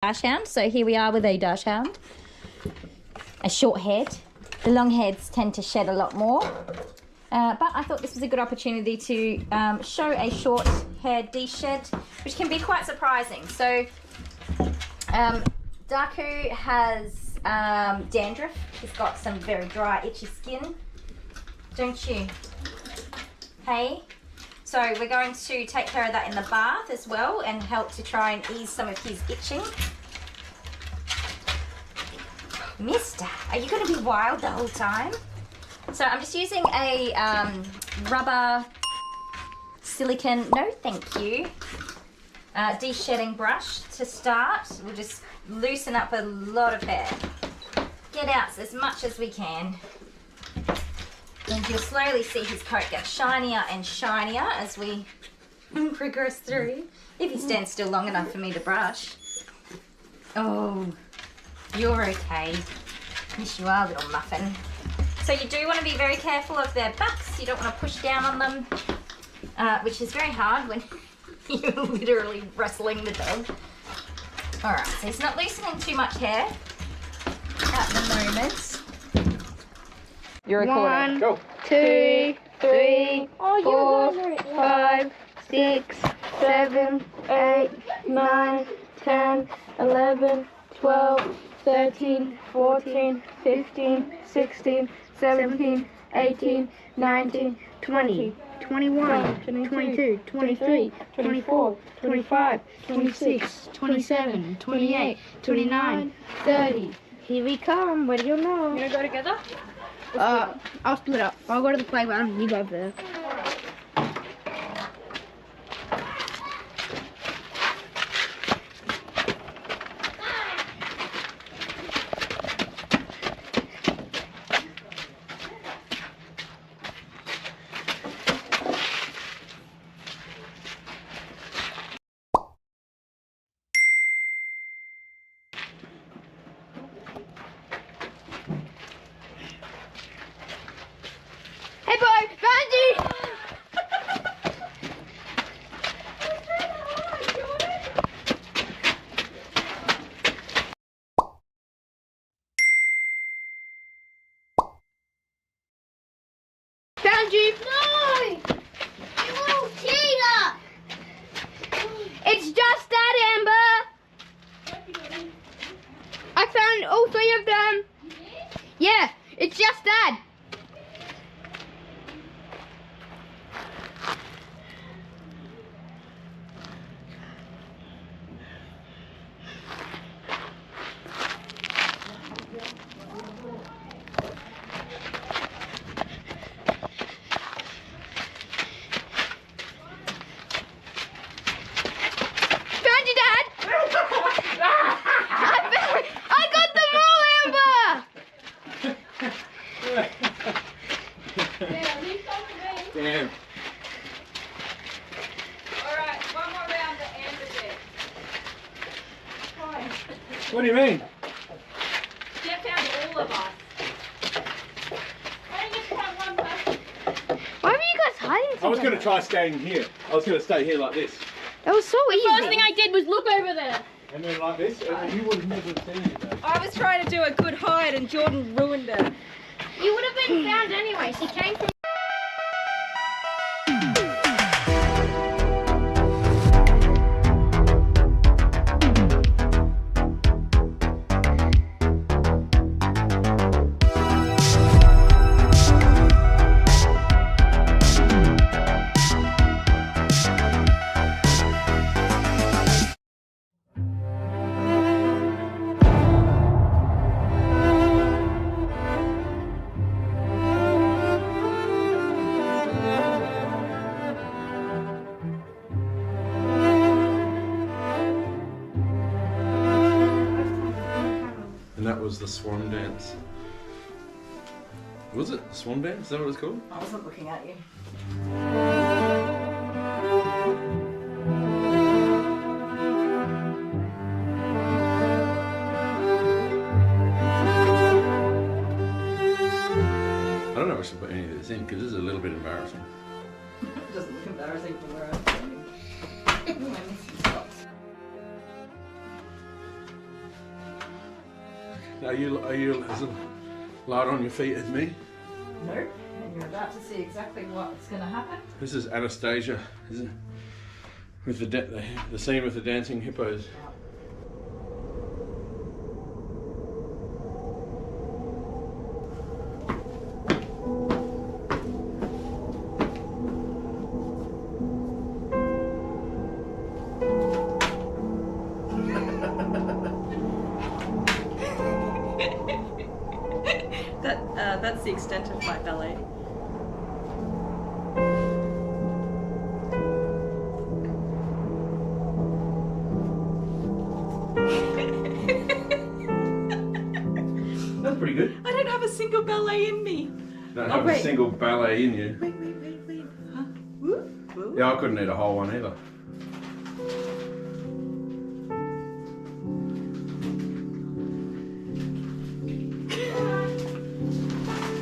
Dachshund. So here we are with a dachshund, a short head. The long heads tend to shed a lot more, but I thought this was a good opportunity to show a short hair de-shed, which can be quite surprising. So Daku has dandruff. He's got some very dry, itchy skin, don't you? Hey? So we're going to take care of that in the bath as well and help to try and ease some of his itching. Mister, are you going to be wild the whole time? So I'm just using a rubber silicone, no thank you, de-shedding brush to start. We'll just loosen up a lot of hair. Get out as much as we can. And you'll slowly see his coat get shinier and shinier as we progress through. If he stands still long enough for me to brush. Oh, you're okay. Yes, you are, little muffin. So you do want to be very careful of their backs. You don't want to push down on them, which is very hard when you're literally wrestling the dog. All right, so he's not loosening too much hair at the moment. You're recording. 1, 2, 3, 4, 5, 6, 7, 8, 9, 10, 11, 12, 13, 14, 15, 16, 17, 18, 19, 20, 21, 22, 23, 24, 25, 26, 27, 28, 29, 30. Here we come. What do you know? You gonna go together? I'll split up. I'll go to the playground. You go over there. Hey boy, Banji! Banji! No! You little cheater! It's just that, Amber! I found all 3 of them. Yeah, it's just that. Damn. Alright, one more round to Amber there. What do you mean? Jeff found all of us. I didn't just find one person. Why were you guys hiding together? I was going to try staying here. I was going to stay here like this. That was so easy. The first thing I did was look over there. And then like this. And you would have never seen it though. I was trying to do a good hide and Jordan ruined it. You would have been found anyway. She came from... And that was the swan dance. Was it the swan dance? Is that what it's called? I wasn't looking at you. I don't know if I should put any of this in because this is a little bit embarrassing. It doesn't look embarrassing from where I'm standing. My missing spots. Are you as light on your feet as me? No, and you're about to see exactly what's going to happen. This is Anastasia, isn't it? With the scene with the dancing hippos. That's the extent of my ballet. That's pretty good. I don't have a single ballet in me. Don't have a single ballet in you. Wait. Huh? Woo? Woo? Yeah, I couldn't eat a whole one either.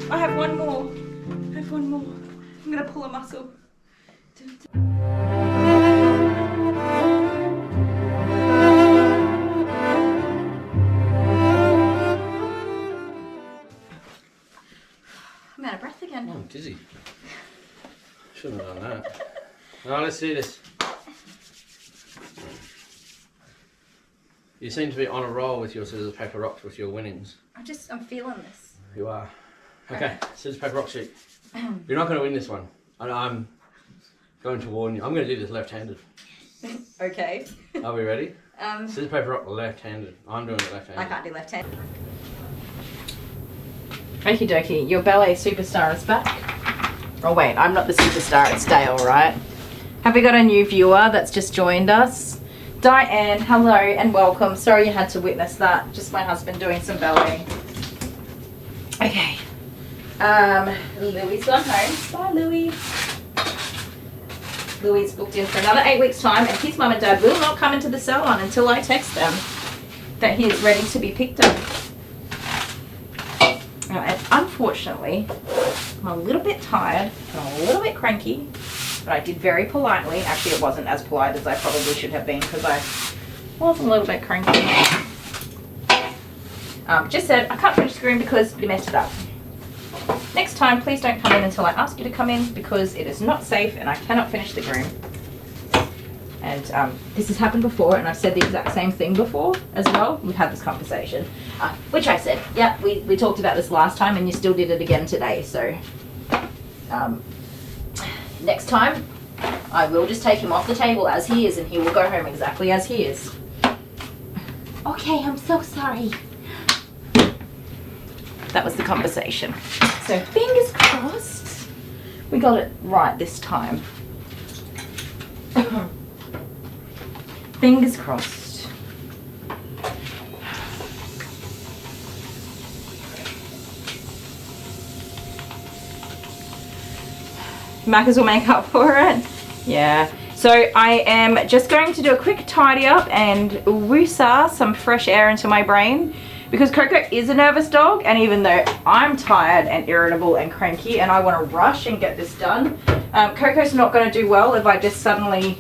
I have one more. I'm gonna pull a muscle. I'm out of breath again. Oh, I'm dizzy. Shouldn't have done that. Now let's do this. You seem to be on a roll with your scissors, paper, rocks with your winnings. I'm feeling this. You are. Okay, scissors, paper, rock, shoot. You're not going to win this one. And I'm going to warn you. I'm going to do this left-handed. Okay. Are we ready? Scissors, paper, rock, left-handed. I'm doing it left-handed. I can't do left-handed. Okie dokie, your ballet superstar is back. Oh wait, I'm not the superstar, it's Dale, right? Have we got a new viewer that's just joined us? Diane, hello and welcome. Sorry you had to witness that. Just my husband doing some ballet. Okay. Louie's gone home. Bye, Louie. Louie's booked in for another 8 weeks' time, and his mum and dad will not come into the salon until I text them that he is ready to be picked up. And unfortunately, I'm a little bit tired and a little bit cranky, but I did very politely. Actually, it wasn't as polite as I probably should have been because I was a little bit cranky. Just said, I can't finish the groom because you messed it up. Next time, please don't come in until I ask you to come in because it is not safe and I cannot finish the groom. And this has happened before, and I've said the exact same thing before as well. We've had this conversation, which I said, yeah, we talked about this last time and you still did it again today. So next time, I will just take him off the table as he is and he will go home exactly as he is. Okay, I'm so sorry. That was the conversation. So fingers crossed, we got it right this time. Fingers crossed. Macca's will make up for it. Yeah. So I am just going to do a quick tidy up and woosa some fresh air into my brain because Coco is a nervous dog, and even though I'm tired and irritable and cranky and I want to rush and get this done, Coco's not going to do well if I just suddenly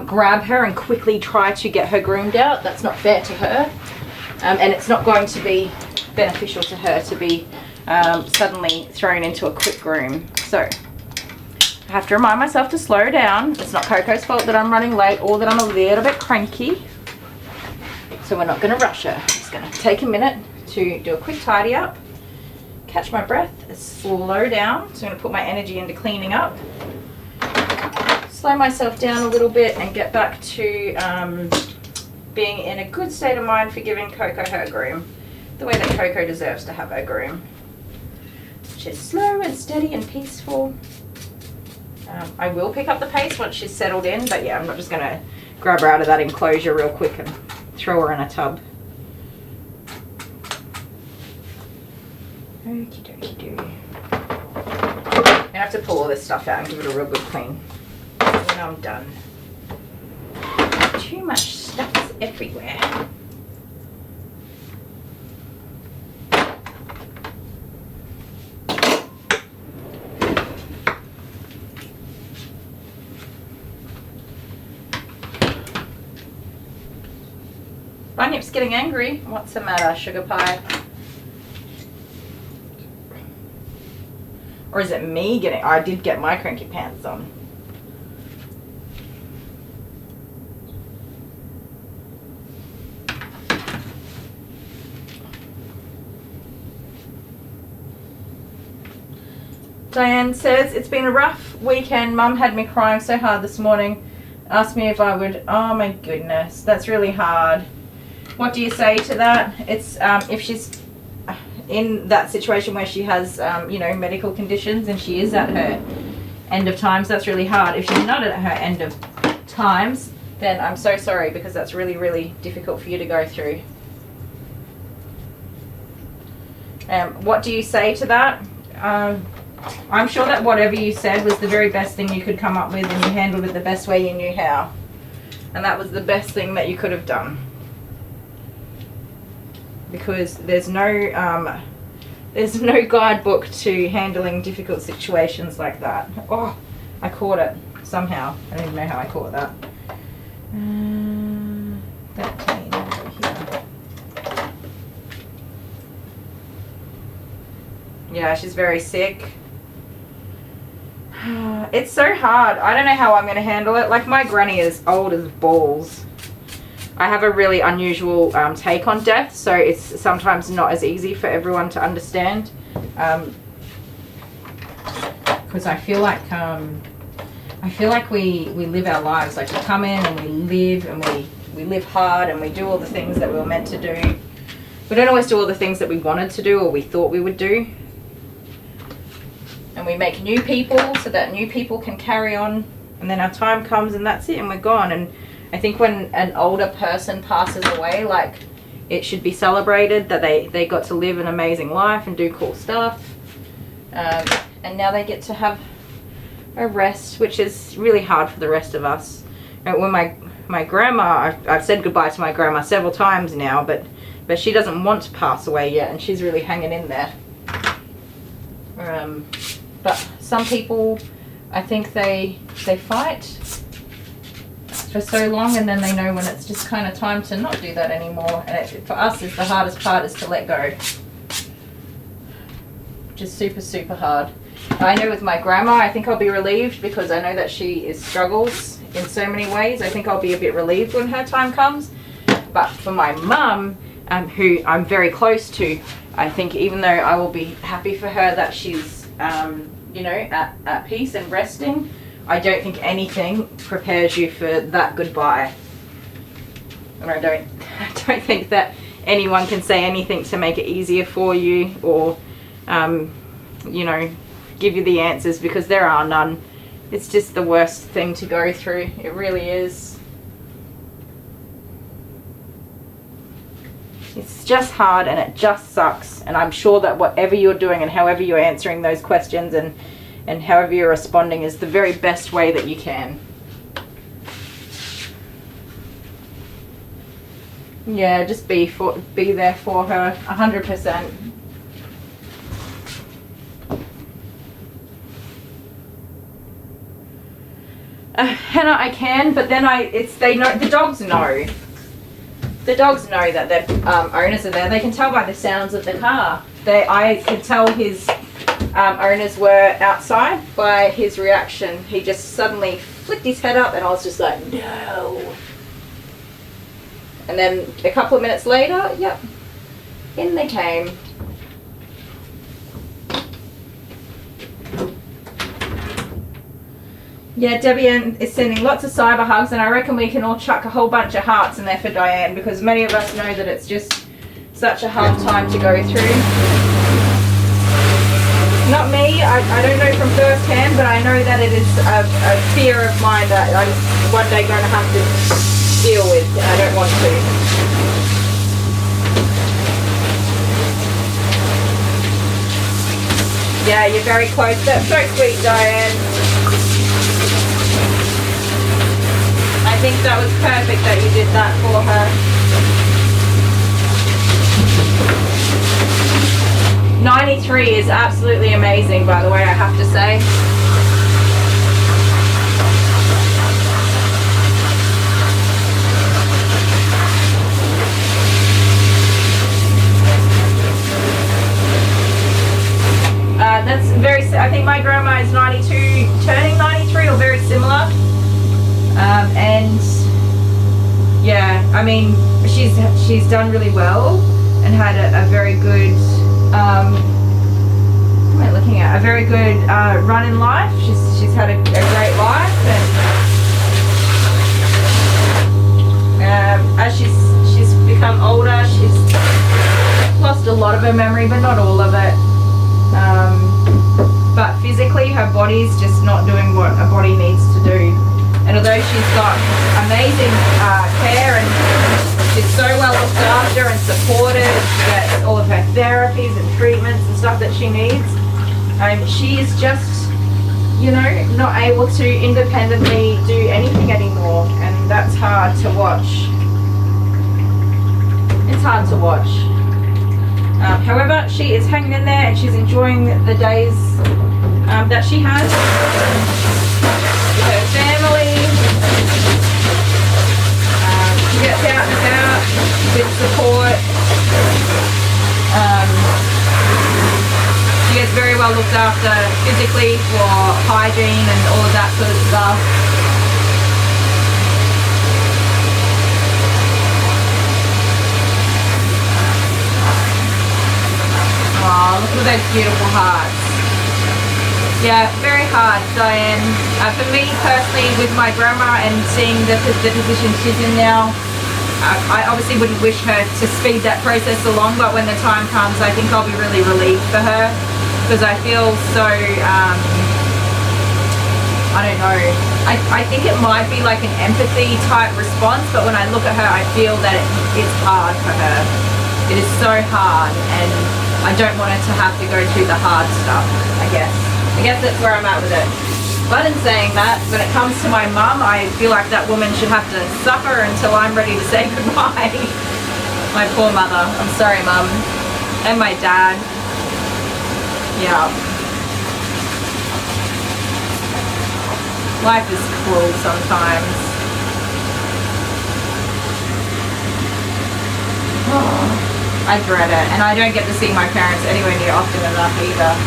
grab her and quickly try to get her groomed out. That's not fair to her, and it's not going to be beneficial to her to be suddenly thrown into a quick groom. So I have to remind myself to slow down. It's not Coco's fault that I'm running late or that I'm a little bit cranky. So we're not going to rush her. I'm just going to take a minute to do a quick tidy up, catch my breath, slow down. So I'm going to put my energy into cleaning up, slow myself down a little bit and get back to being in a good state of mind for giving Coco her groom, the way that Coco deserves to have her groom, which is slow and steady and peaceful. I will pick up the pace once she's settled in, but yeah, I'm not just going to grab her out of that enclosure real quick and throw her in a tub. Okie dokie doo. I have to pull all this stuff out and give it a real good clean. When I'm done. Too much stuff everywhere. Bunyips just getting angry. What's the matter, sugar pie? Or is it me getting... I did get my cranky pants on. Diane says, it's been a rough weekend. Mum had me crying so hard this morning. Asked me if I would... Oh my goodness, that's really hard. What do you say to that? It's if she's in that situation where she has, you know, medical conditions and she is at her end of times, that's really hard. If she's not at her end of times, then I'm so sorry, because that's really, really difficult for you to go through. What do you say to that? I'm sure that whatever you said was the very best thing you could come up with, and you handled it the best way you knew how. And that was the best thing that you could have done. Because there's no guidebook to handling difficult situations like that. Oh, I caught it somehow. I don't even know how I caught that. That came over here. Yeah, she's very sick. It's so hard. I don't know how I'm going to handle it. Like, my granny is old as balls. I have a really unusual take on death, so it's sometimes not as easy for everyone to understand. Because I feel like we live our lives. Like, we come in and we live hard and we do all the things that we were meant to do. We don't always do all the things that we wanted to do or we thought we would do. And we make new people so that new people can carry on, and then our time comes and that's it, and we're gone. And I think when an older person passes away, like, it should be celebrated that they got to live an amazing life and do cool stuff, and now they get to have a rest, which is really hard for the rest of us. And when my grandma, I've said goodbye to my grandma several times now, but she doesn't want to pass away yet, and she's really hanging in there. But some people, I think they fight for so long, and then they know when it's just kind of time to not do that anymore. And for us, the hardest part is to let go, which is super, super hard. I know with my grandma, I think I'll be relieved, because I know that she struggles in so many ways. I think I'll be a bit relieved when her time comes. But for my mum, who I'm very close to, I think even though I will be happy for her that she's you know, at peace and resting, I don't think anything prepares you for that goodbye. And I don't think that anyone can say anything to make it easier for you, or you know, give you the answers, because there are none. It's just the worst thing to go through. It really is. It's just hard, and it just sucks. And I'm sure that whatever you're doing and however you're answering those questions and however you're responding is the very best way that you can. Yeah, just be there for her 100%. Hannah, I can, but then they know, the dogs know. The dogs know that their owners are there. They can tell by the sounds of the car. I could tell his owners were outside by his reaction. He just suddenly flicked his head up, and I was just like, no. And then a couple of minutes later, yep, in they came. Yeah, Debbie Ann is sending lots of cyber hugs, and I reckon we can all chuck a whole bunch of hearts in there for Diane, because many of us know that it's just such a hard time to go through. Not me, I don't know from first hand, but I know that it is a fear of mine that I'm one day going to have to deal with, and I don't want to. Yeah, you're very close. That's so sweet, Diane. I think that was perfect that you did that for her. 93 is absolutely amazing, by the way, I have to say. I think my grandma is 92, turning 93 or very similar. And yeah, I mean, she's done really well and had a very good, what am I looking at? A very good run in life. She's had a great life, and as she's become older, she's lost a lot of her memory, but not all of it. But physically, her body's just not doing what a body needs to do. And although she's got amazing care and she's so well looked after and supported, she gets all of her therapies and treatments and stuff that she needs, she is just, you know, not able to independently do anything anymore, and that's hard to watch. It's hard to watch. However, she is hanging in there and she's enjoying the days that she has with her family. She gets out and about with support. She gets very well looked after physically for hygiene and all of that sort of stuff. Oh, look at those beautiful hearts. Yeah, very hard, Diane. For me personally, with my grandma and seeing the position she's in now, I obviously wouldn't wish her to speed that process along, but when the time comes, I think I'll be really relieved for her, because I feel so, I don't know, I think it might be like an empathy type response, but when I look at her, I feel that it's hard for her. It is so hard, and I don't want her to have to go through the hard stuff, I guess. I guess that's where I'm at with it. But in saying that, when it comes to my mum, I feel like that woman should have to suffer until I'm ready to say goodbye. My poor mother. I'm sorry, Mum. And my dad. Yeah. Life is cruel sometimes. Oh, I dread it. And I don't get to see my parents anywhere near often enough either.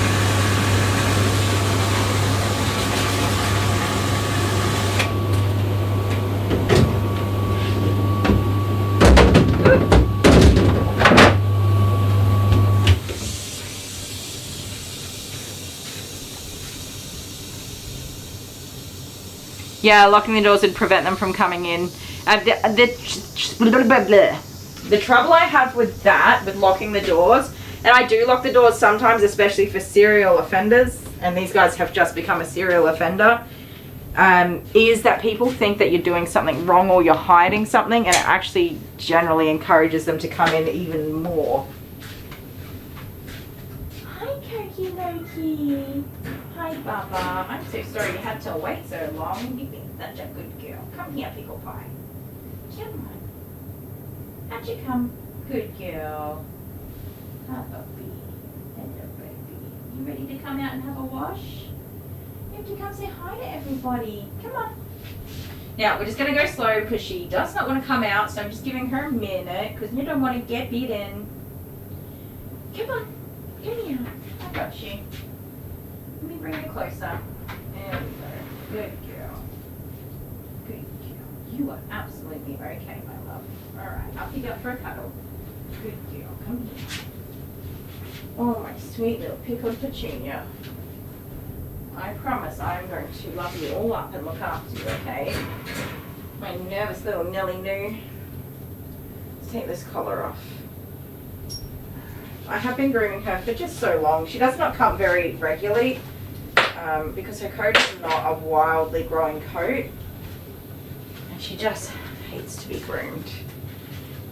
Yeah, locking the doors would prevent them from coming in. The trouble I have with that, with locking the doors, and I do lock the doors sometimes, especially for serial offenders, and these guys have just become a serial offender, is that people think that you're doing something wrong or you're hiding something, and it actually generally encourages them to come in even more. Hi, Coco Loki. Hi, Baba. I'm so sorry you had to wait so long. You've been such a good girl. Come here, Pickle Pie. Come on. How'd you come? Good girl. Hello, baby. Hello, baby. You ready to come out and have a wash? You have to come say hi to everybody. Come on. Now, we're just going to go slow because she does not want to come out, so I'm just giving her a minute because you don't want to get beaten. Come on. Come here. I got you. Let me bring you closer. There we go. Good girl. Good girl. You are absolutely okay, my love. Alright, I'll pick you up for a cuddle. Good girl. Come here. Oh, my sweet little pickled petunia. I promise I'm going to love you all up and look after you, okay? My nervous little Nelly Noo. Let's take this collar off. I have been grooming her for just so long. She does not come very regularly because her coat is not a wildly growing coat. And she just hates to be groomed.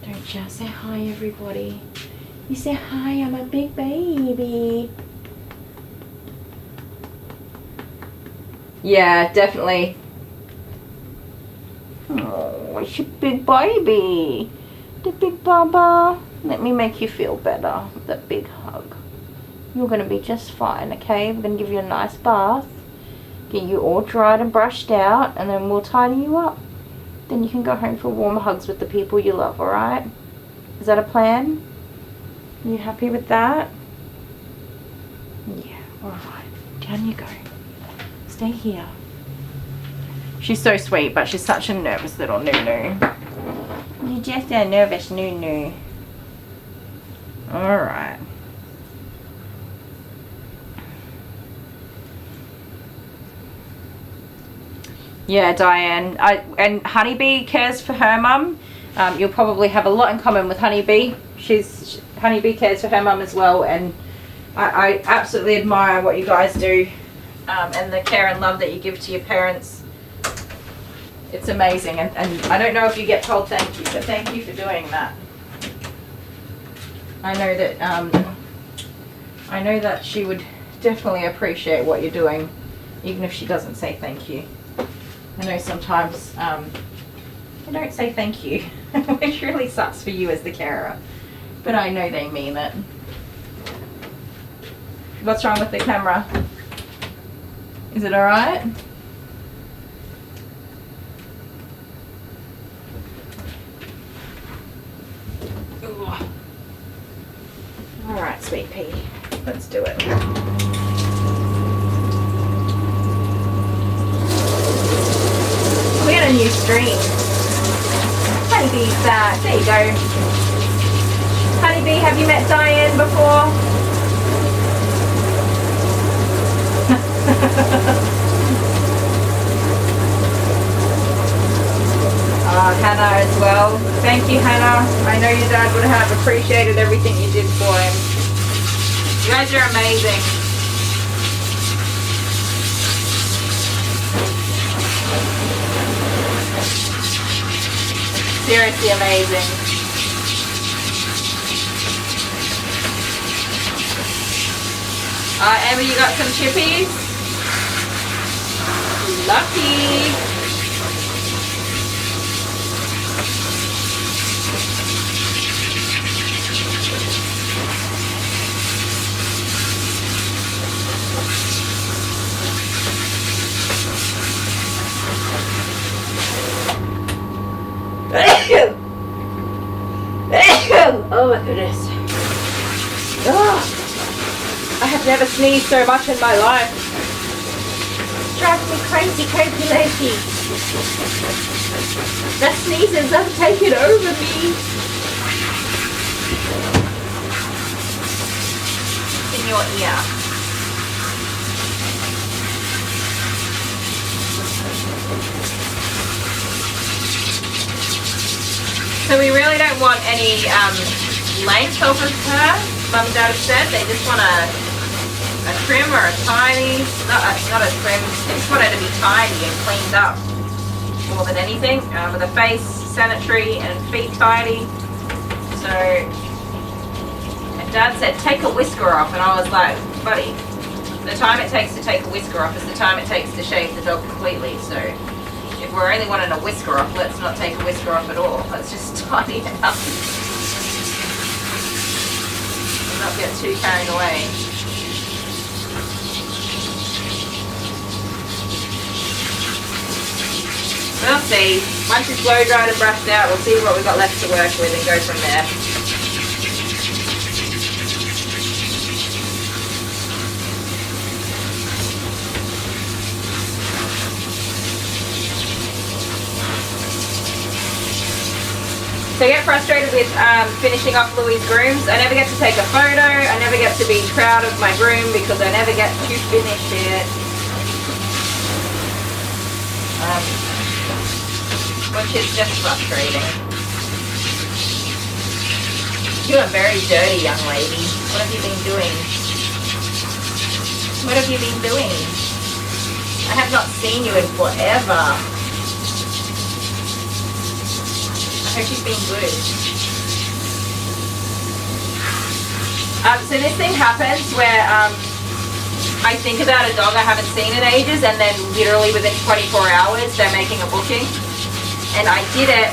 Don't you? Say hi, everybody. You say hi, I'm a big baby. Yeah, definitely. Oh, it's your big baby. The big baba. Let me make you feel better with a big hug. You're going to be just fine, okay? We're going to give you a nice bath. Get you all dried and brushed out, and then we'll tidy you up. Then you can go home for warm hugs with the people you love, alright? Is that a plan? You happy with that? Yeah, alright. Down you go. Stay here. She's so sweet, but she's such a nervous little noo-noo. You're just a nervous noo-noo. Alright. Yeah, Diane. And Honeybee cares for her mum. You'll probably have a lot in common with Honeybee. Honeybee cares for her mum as well, and I absolutely admire what you guys do, and the care and love that you give to your parents. It's amazing, and I don't know if you get told thank you, but thank you for doing that. I know that she would definitely appreciate what you're doing, even if she doesn't say thank you. I know sometimes they don't say thank you, which really sucks for you as the carer, but I know they mean it. What's wrong with the camera? Is it alright? Alright, sweet pea. Let's do it. We got a new stream. Honeybee's back. There you go. Honeybee, have you met Diane before? Hannah as well. Thank you, Hannah. I know your dad would have appreciated everything you did for him. You guys are amazing. Seriously amazing. Emma, you got some chippies? Lucky. Oh my goodness. Oh, I have never sneezed so much in my life. Drives me crazy, Coco. The sneezes have taken over me. In your ear. So we really don't want any length over her. Mum and Dad have said they just want a trim or a tidy. Not a trim. They just want her to be tidy and cleaned up more than anything. With a face sanitary and feet tidy. So, and Dad said take a whisker off, and I was like, buddy, the time it takes to take a whisker off is the time it takes to shave the dog completely. So. If we're only wanting a whisker off, let's not take a whisker off at all. Let's just tidy it up. And not get too carried away. We'll see. Once it's blow dried and brushed out, we'll see what we've got left to work with and go from there. So I get frustrated with finishing off Louie's grooms. I never get to take a photo. I never get to be proud of my groom because I never get to finish it. Which is just frustrating. You are very dirty, young lady. What have you been doing? What have you been doing? I have not seen you in forever. I hope you've been good. So this thing happens where I think about a dog I haven't seen in ages, and then literally within 24 hours they're making a booking. And I did it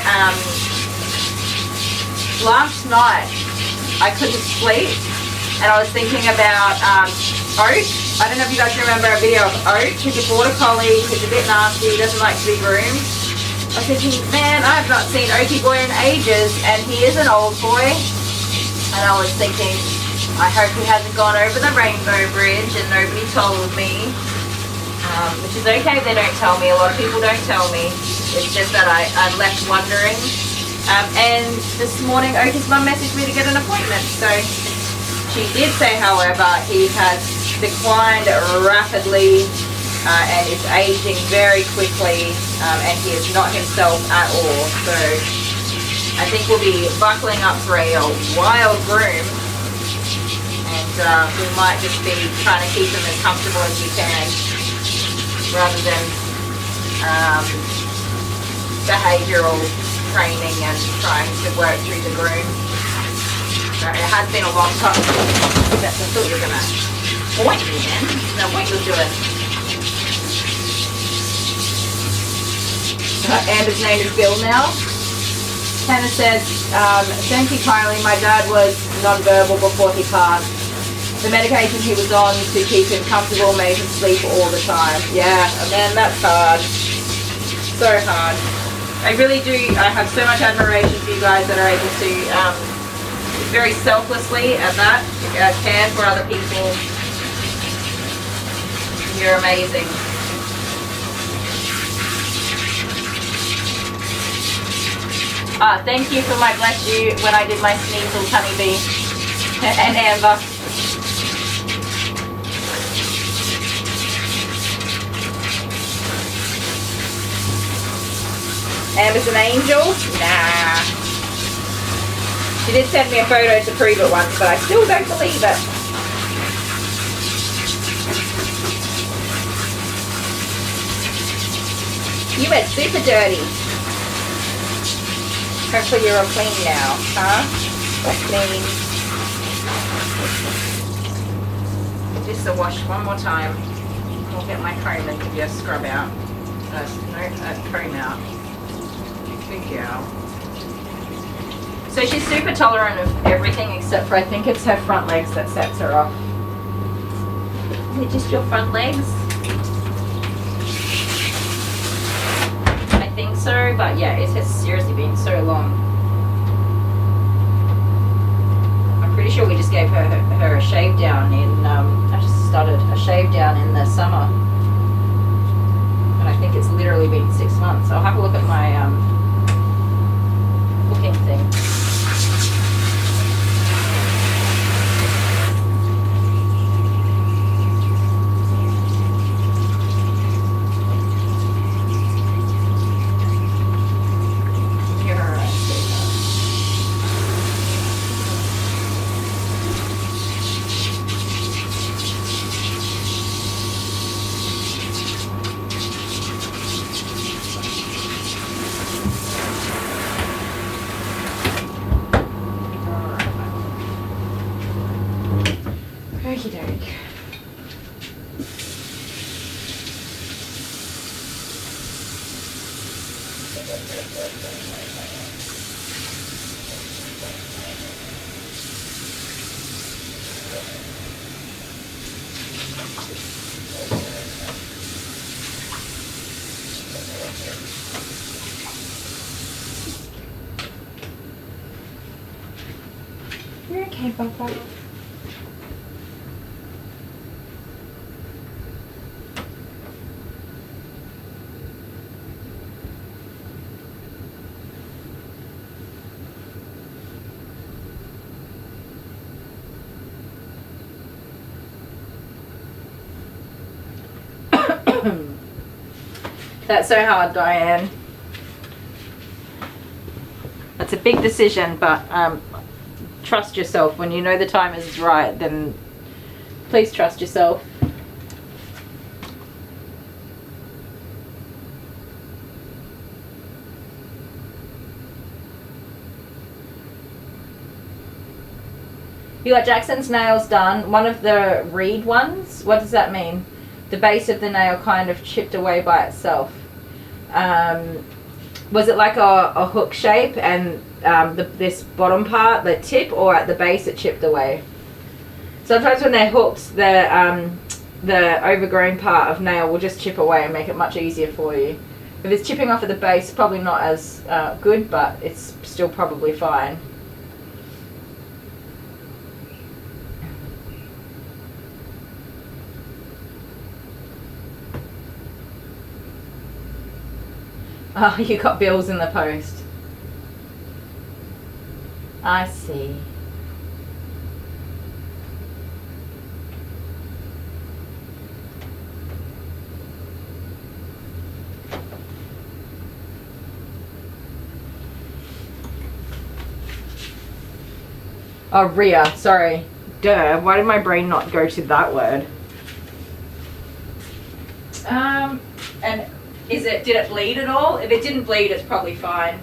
last night. I couldn't sleep, and I was thinking about Oat. I don't know if you guys remember a video of Oat, who's a border collie, who's a bit nasty, doesn't like to be groomed. I was thinking, man, I've not seen Oakie boy in ages, and he is an old boy. And I was thinking, I hope he hasn't gone over the rainbow bridge and nobody told me. Which is okay if they don't tell me. A lot of people don't tell me. It's just that I'm left wondering. And this morning Otis' mum messaged me to get an appointment. So she did say, however, he has declined rapidly and is aging very quickly, and he is not himself at all. So I think we'll be buckling up for a wild groom, and we might just be trying to keep him as comfortable as we can, rather than behavioural training and trying to work through the groom. So it has been a long time. I thought you were going to point me then. No, what you're doing. Amber's name is Bill now. Hannah says, thank you, Kylie. My dad was non-verbal before he passed. The medication he was on to keep him comfortable made him sleep all the time. Yeah, man, that's hard. So hard. I really do. I have so much admiration for you guys that are able to very selflessly at that care for other people. You're amazing. Thank you for my bless you when I did my sneezels, honeybee and Amber. Amber's an angel? Nah. She did send me a photo to prove it once, but I still don't believe it. You went super dirty. Hopefully you're all clean now, huh? Clean. Just a wash one more time. I'll get my comb and give you a scrub out. Comb out. Good girl. So she's super tolerant of everything except for I think it's her front legs that sets her off. Is it just your front legs? I think so, but yeah, it has seriously been so long. I'm pretty sure we just gave her a shave down in, I just started a shave down in the summer. And I think it's literally been 6 months. I'll have a look at my booking thing. You're okay, Papa. That's so hard, Diane. That's a big decision, but trust yourself. When you know the time is right, then please trust yourself. You got Jackson's nails done. One of the reed ones. What does that mean? The base of the nail kind of chipped away by itself. Was it like a hook shape and this bottom part, the tip, or at the base it chipped away? Sometimes when they're hooked, the overgrown part of nail will just chip away and make it much easier for you. If it's chipping off at the base, probably not as good, but it's still probably fine. Oh, you got bills in the post. I see. Oh, Rhea, sorry. Duh, why did my brain not go to that word? And did it bleed at all? If it didn't bleed, it's probably fine.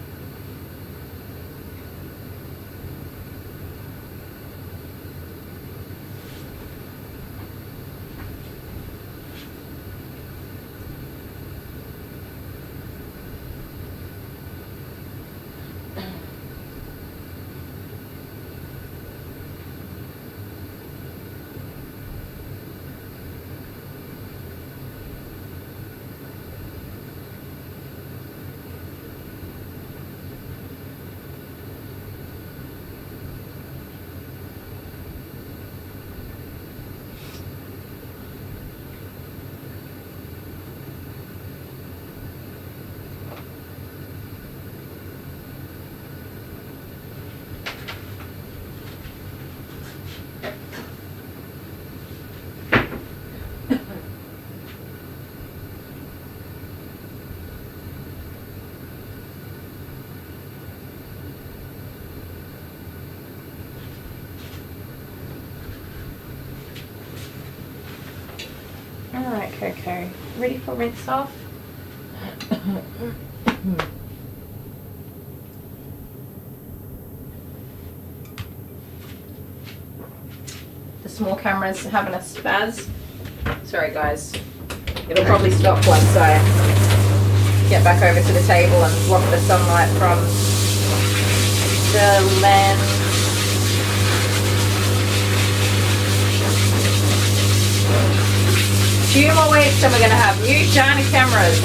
Alright, Coco. Ready for rinse off? The small camera's having a spaz. Sorry guys. It'll probably stop once I get back over to the table and block the sunlight from the lens. Few more weeks and we're going to have new shiny cameras.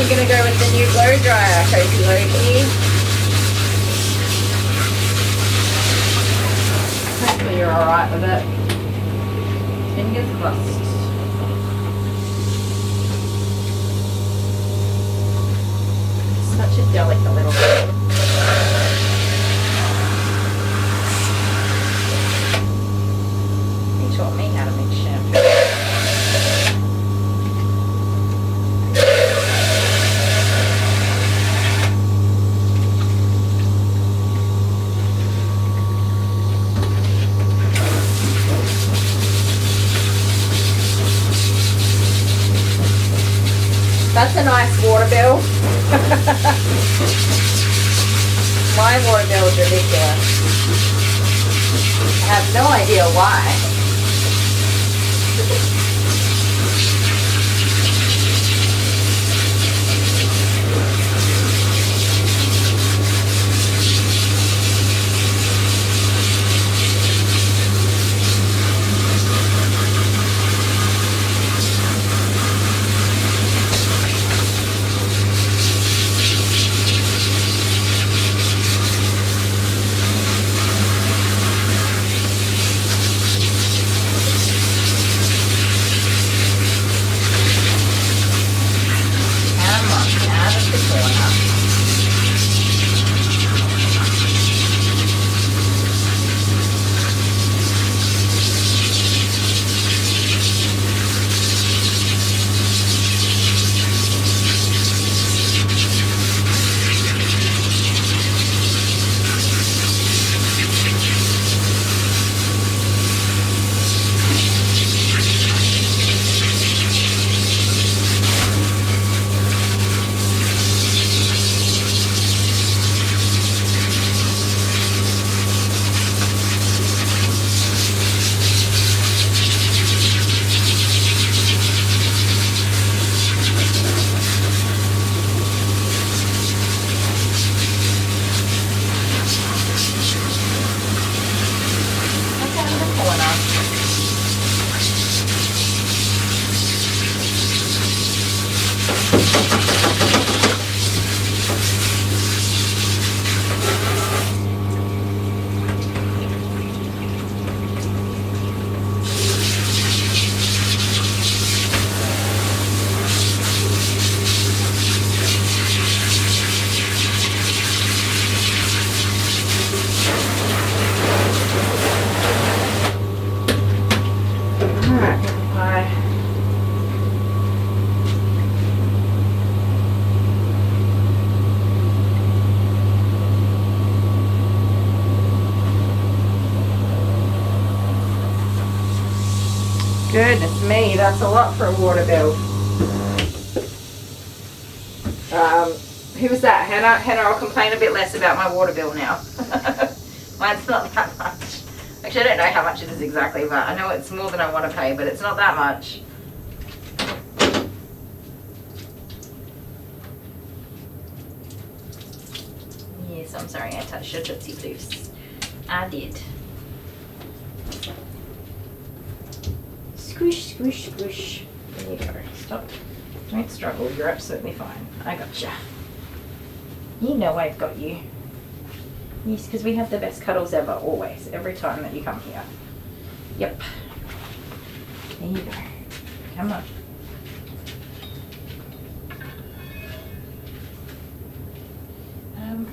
Gonna go with the new blow dryer, Coco Loki. Hopefully you're alright with it. Fingers crossed. Such a delicate little bit. He taught me how to make shampoo. That's a nice water bill. My water bill is ridiculous. I have no idea why. Goodness me, that's a lot for a water bill. Who was that? Hannah? Hannah, I'll complain a bit less about my water bill now. Mine's not that much. Actually, I don't know how much it is exactly, but I know it's more than I want to pay, but it's not that much. Yes, I'm sorry, I touched your Tootsie Loose. I did. Squish, squish, squish. There you go. Stop. Don't struggle. You're absolutely fine. I gotcha. You know I've got you. Yes, because we have the best cuddles ever, always. Every time that you come here. Yep. There you go. Come on.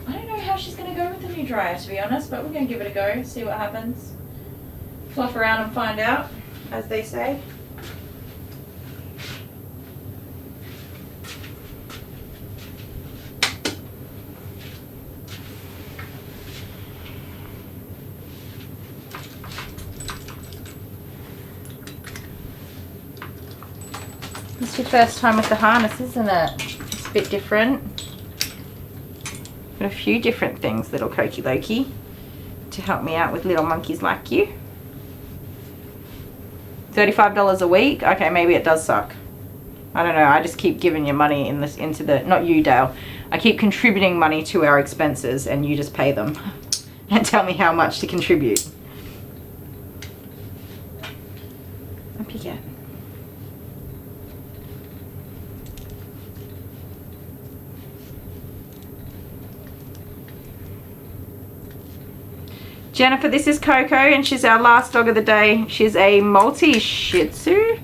I don't know how she's going to go with the new dryer, to be honest, but we're going to give it a go, see what happens. Fluff around and find out, as they say. It's your first time with the harness, isn't it? It's a bit different. Got a few different things, little Cokie Loki, to help me out with little monkeys like you. $35 a week? Okay, maybe it does suck. I don't know, I just keep giving you money in this into the, not you, Dale. I keep contributing money to our expenses and you just pay them and tell me how much to contribute. Up you get. Jennifer, this is Coco and she's our last dog of the day. She's a multi Shih Tzu.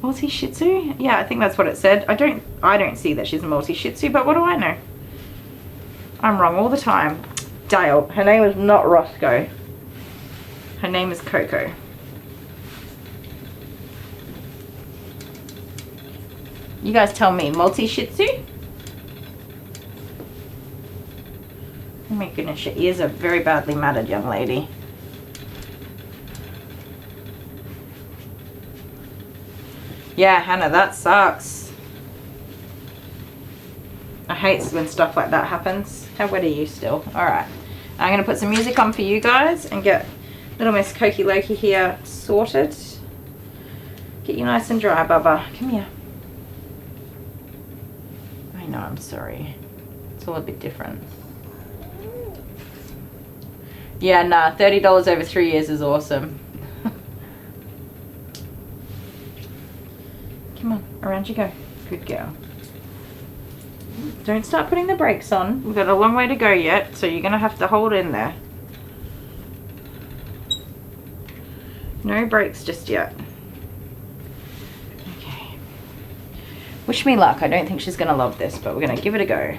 Multi Shih Tzu? Yeah, I think that's what it said. I don't see that she's a multi Shih Tzu, but what do I know? I'm wrong all the time. Dale, her name is not Roscoe. Her name is Coco. You guys tell me, multi Shih Tzu? Oh my goodness, your ears are very badly matted, young lady. Yeah, Hannah, that sucks. hates when stuff like that happens. How wet are you still? Alright. I'm going to put some music on for you guys and get little Miss Cokie Loki here sorted. Get you nice and dry, Bubba. Come here. I know, I'm sorry. It's all a bit different. Yeah, nah, $30 over 3 years is awesome. Come on, around you go. Good girl. Don't start putting the brakes on. We've got a long way to go yet, so you're going to have to hold in there. No brakes just yet. Okay. Wish me luck. I don't think she's going to love this, but we're going to give it a go.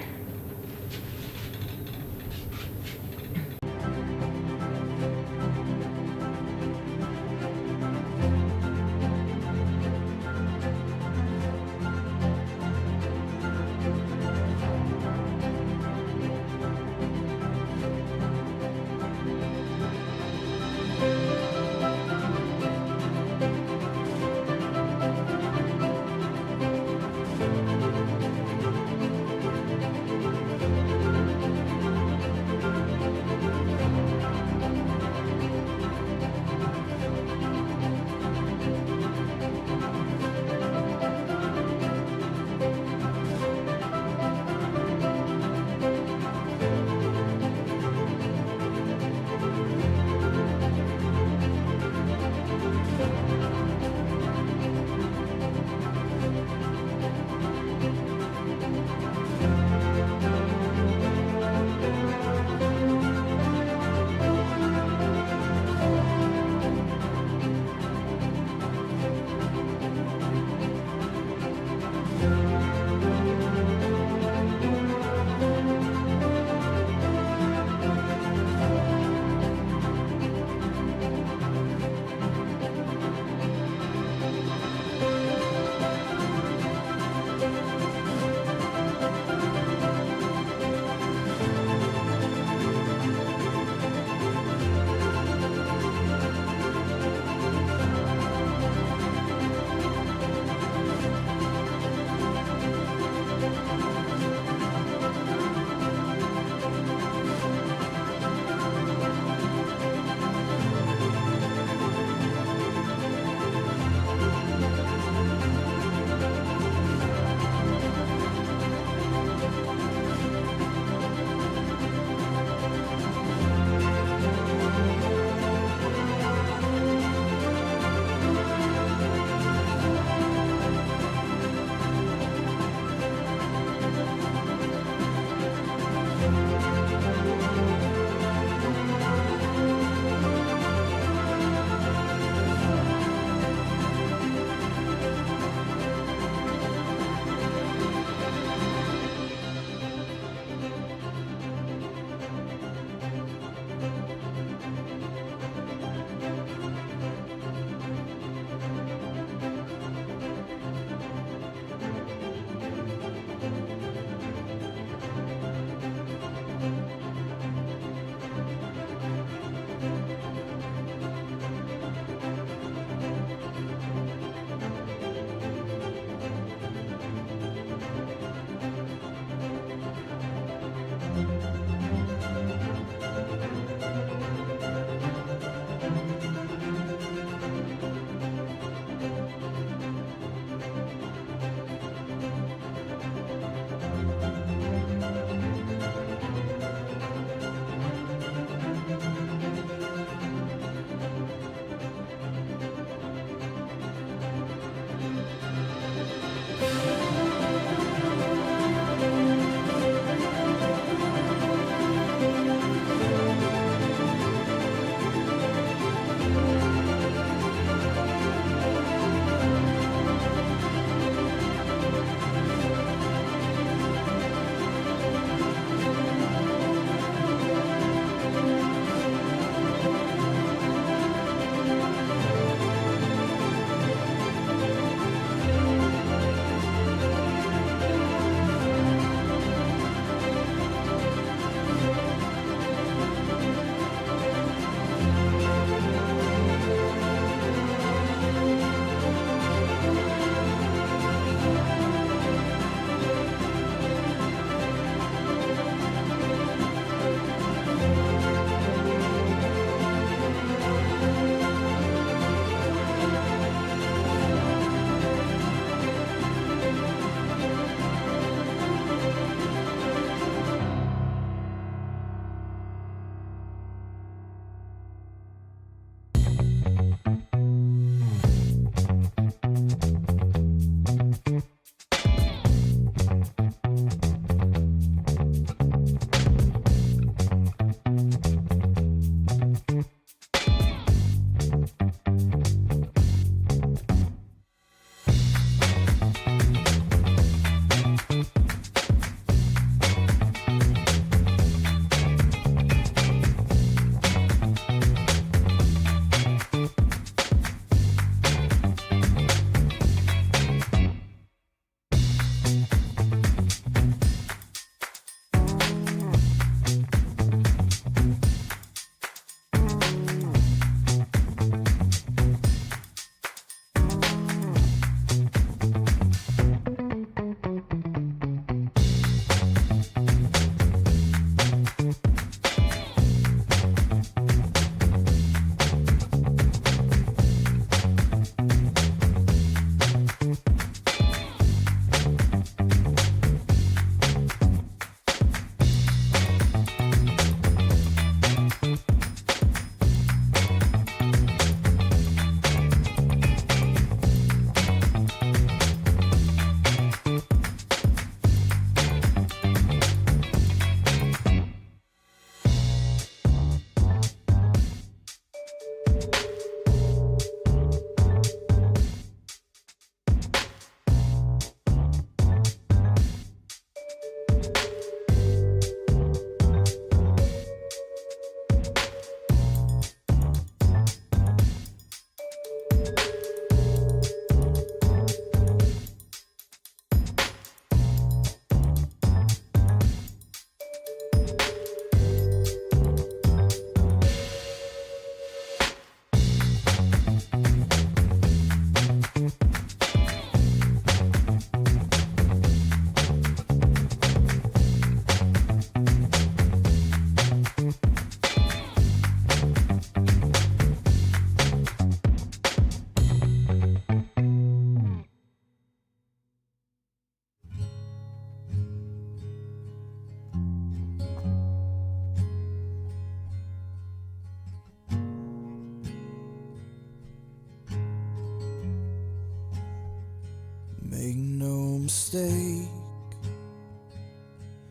mistake.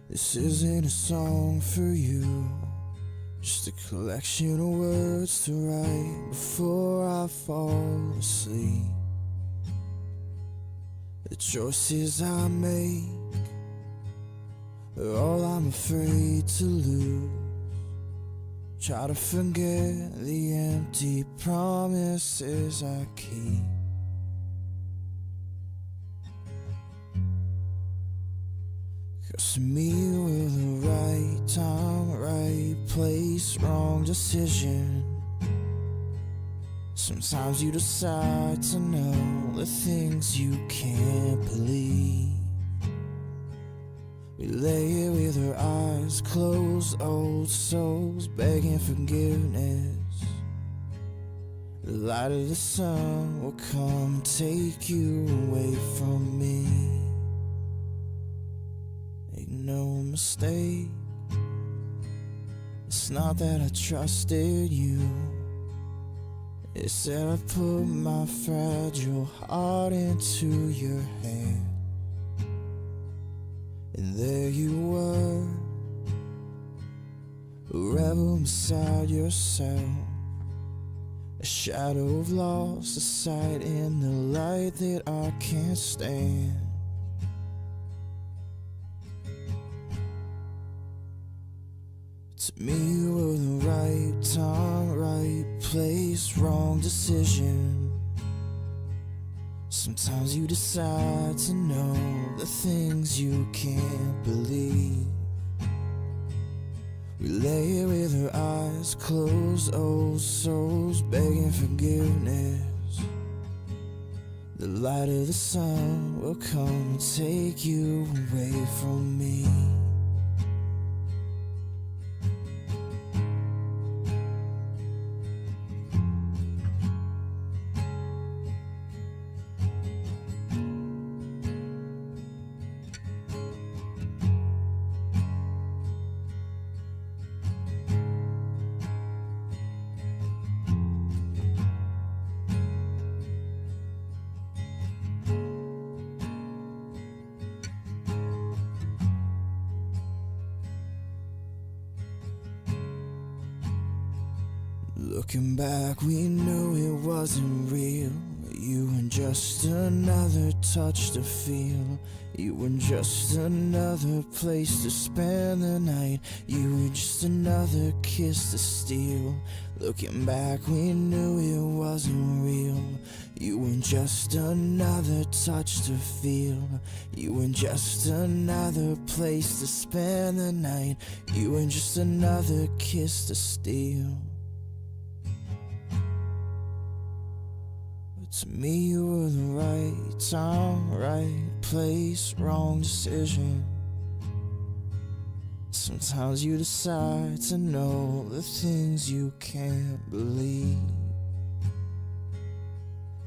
This isn't a song for you, just a collection of words to write before I fall asleep. The choices I make are all I'm afraid to lose. Try to forget the empty promises I keep. Cause to me we're the right time, right place, wrong decision. Sometimes you decide to know the things you can't believe. We lay here with our eyes closed, old souls begging forgiveness. The light of the sun will come and take you away from me. Make no mistake, it's not that I trusted you, it's that I put my fragile heart into your hand. And there you were, a rebel beside yourself, a shadow of lost, a sight in the light that I can't stand. To me you were the right time, right place, wrong decision. Sometimes you decide to know the things you can't believe. We lay here with our eyes closed, old souls begging forgiveness. The light of the sun will come and take you away from me. Looking back, we knew it wasn't real. You were just another touch to feel. You were just another place to spend the night. You were just another kiss to steal. Looking back, we knew it wasn't real. You were just another touch to feel. You were just another place to spend the night. You were just another kiss to steal. To me you were the right time, right place, wrong decision. Sometimes you decide to know the things you can't believe.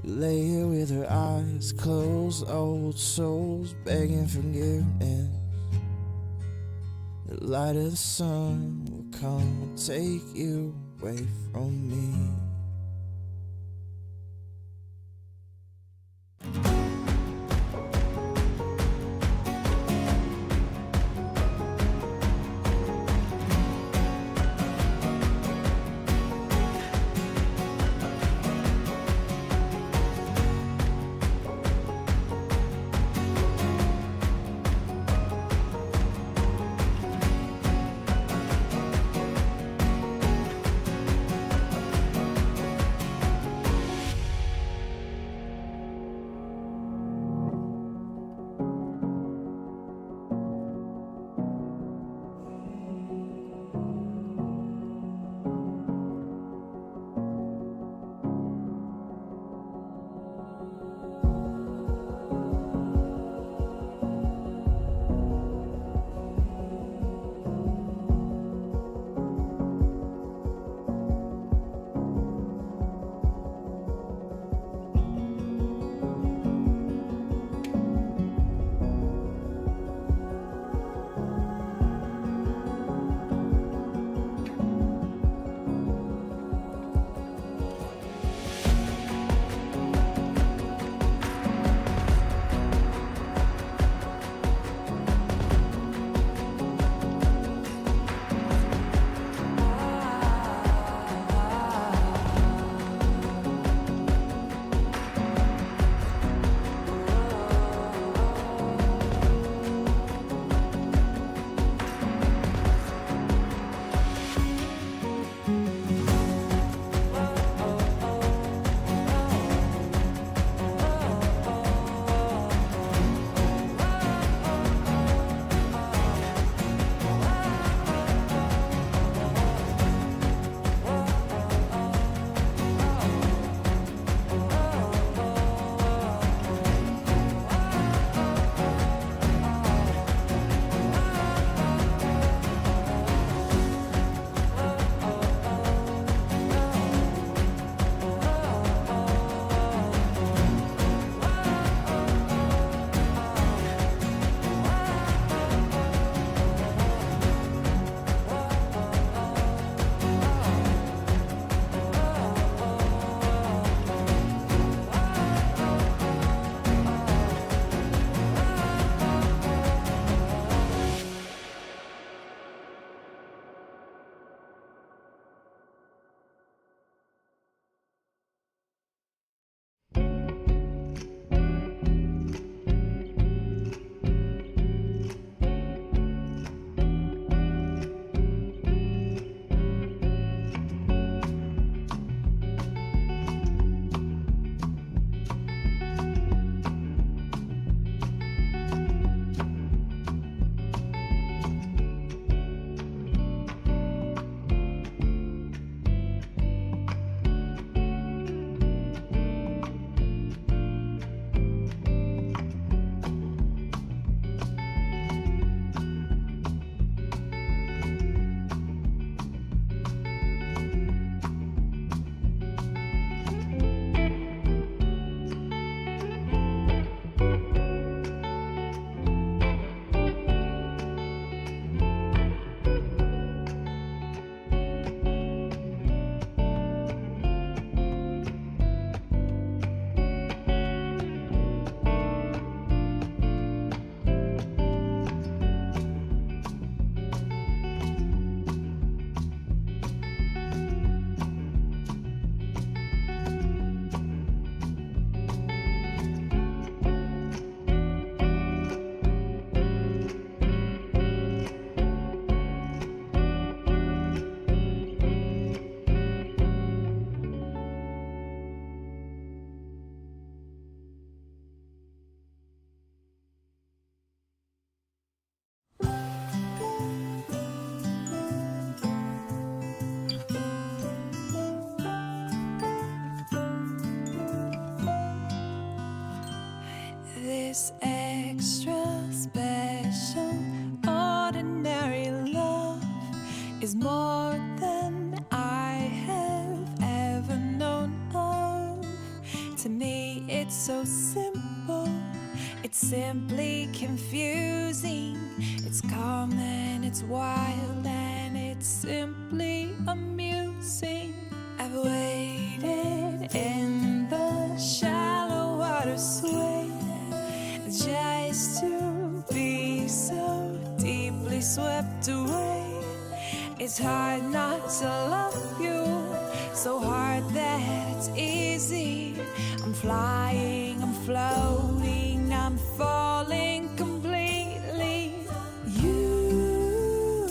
We lay here with our eyes closed, old souls begging forgiveness. The light of the sun will come and take you away from me. this extra special, ordinary love is more than I have ever known of. To me, it's so simple, it's simply confusing. It's calm and it's wild and it's simply amusing. I've waited in the shallow water sway just to be so deeply swept away. It's hard not to love you, so hard that it's easy. I'm flying, I'm floating, I'm falling completely. You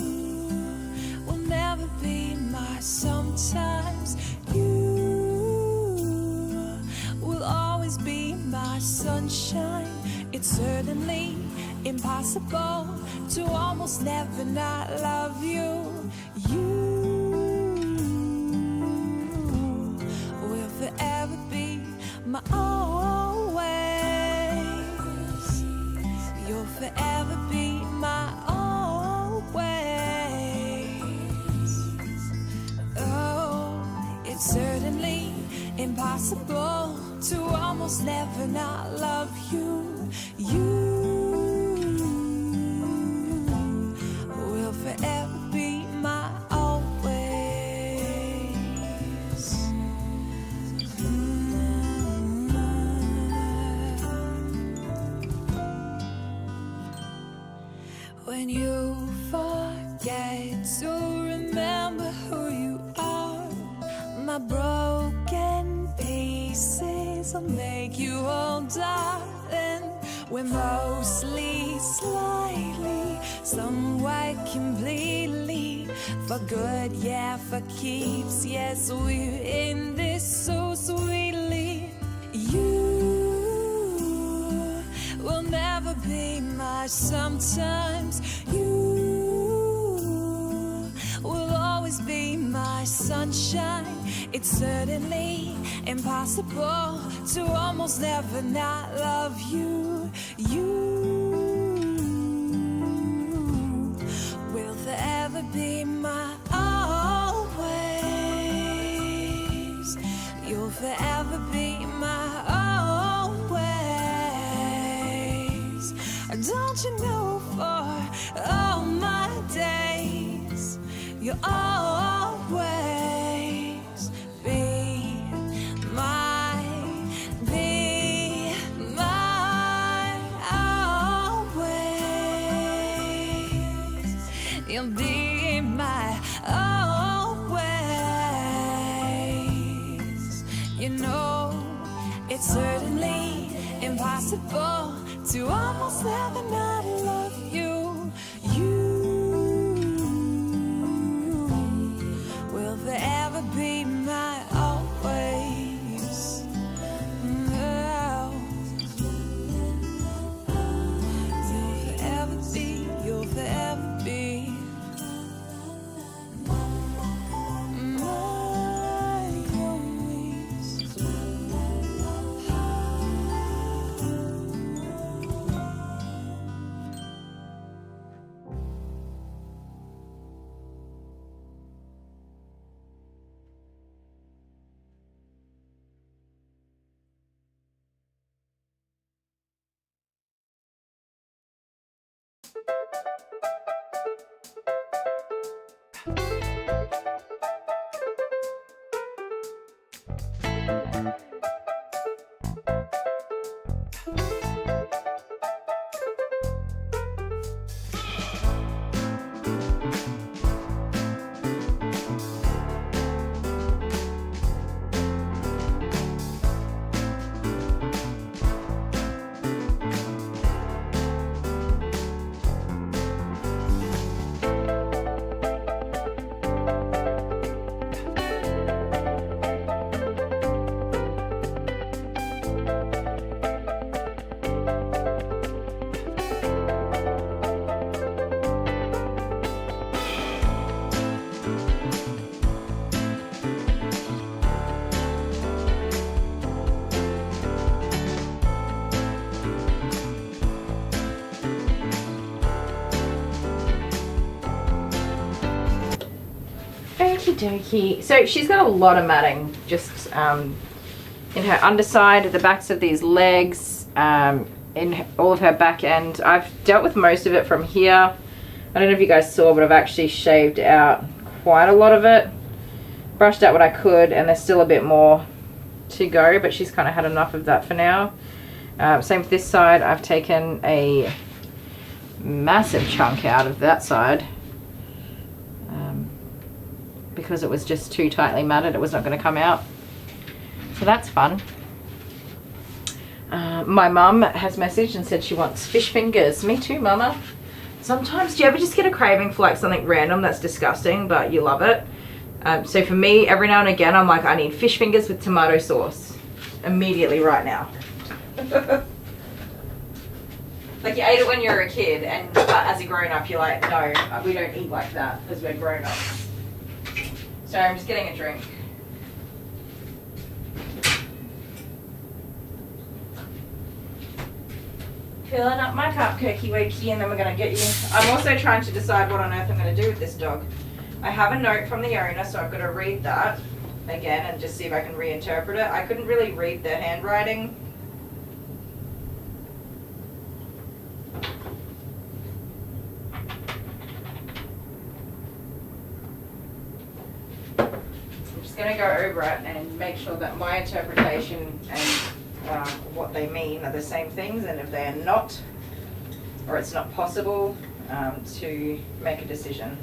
will never be my sometimes. You will always be my sunshine. It's certainly impossible to almost never not love you. You will forever be my always. You'll forever be my always. Oh, it's certainly impossible to almost never not love you. You will forever be my always. When you forget to remember who you are, my broken pieces will make you whole, darling. We're mostly, slightly, somewhat completely, for good, yeah, for keeps. Yes, we're in this so sweetly. You will never be my sometimes. You will always be my sunshine. It's certainly impossible to almost never not love you. You will forever be my always. You'll forever be my always. Don't you know, for all my days, you'll always be my always. You'll be my always. You know, it's certainly impossible to almost never not love you. You will forever be my always. You'll forever be my always. dokie. So she's got a lot of matting just in her underside, at the backs of these legs, in all of her back end. I've dealt with most of it from here. I don't know if you guys saw, but I've actually shaved out quite a lot of it. Brushed out what I could, and there's still a bit more to go, but she's kind of had enough of that for now. Same with this side. I've taken a massive chunk out of that side because it was just too tightly matted. It was not going to come out. So that's fun. My mum has messaged and said she wants fish fingers. Me too, mama. Sometimes, do you ever just get a craving for like something random that's disgusting, but you love it? So for me, every now and again, I'm like, I need fish fingers with tomato sauce. Immediately right now. Like you ate it when you were a kid, and as a grown-up, you're like, no, we don't eat like that because we're grown-ups. So I'm just getting a drink. Filling up my cup, Coco Wokey, and then we're going to get you. I'm also trying to decide what on earth I'm going to do with this dog. I have a note from the owner, so I've got to read that again and just see if I can reinterpret it. I couldn't really read their handwriting. I'm just going to go over it and make sure that my interpretation and what they mean are the same things, and if they're not, or it's not possible, to make a decision.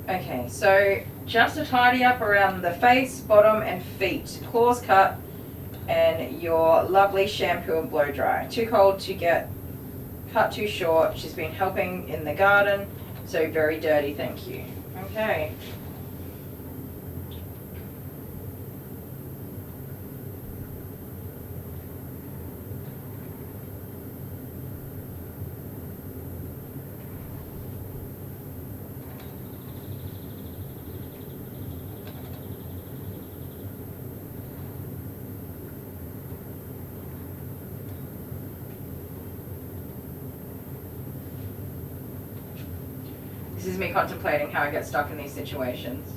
Okay, so just a tidy up around the face, bottom and feet. Claws cut and your lovely shampoo and blow dry. Too cold to get cut too short. She's been helping in the garden, so very dirty, thank you. Okay. This is me contemplating how I get stuck in these situations.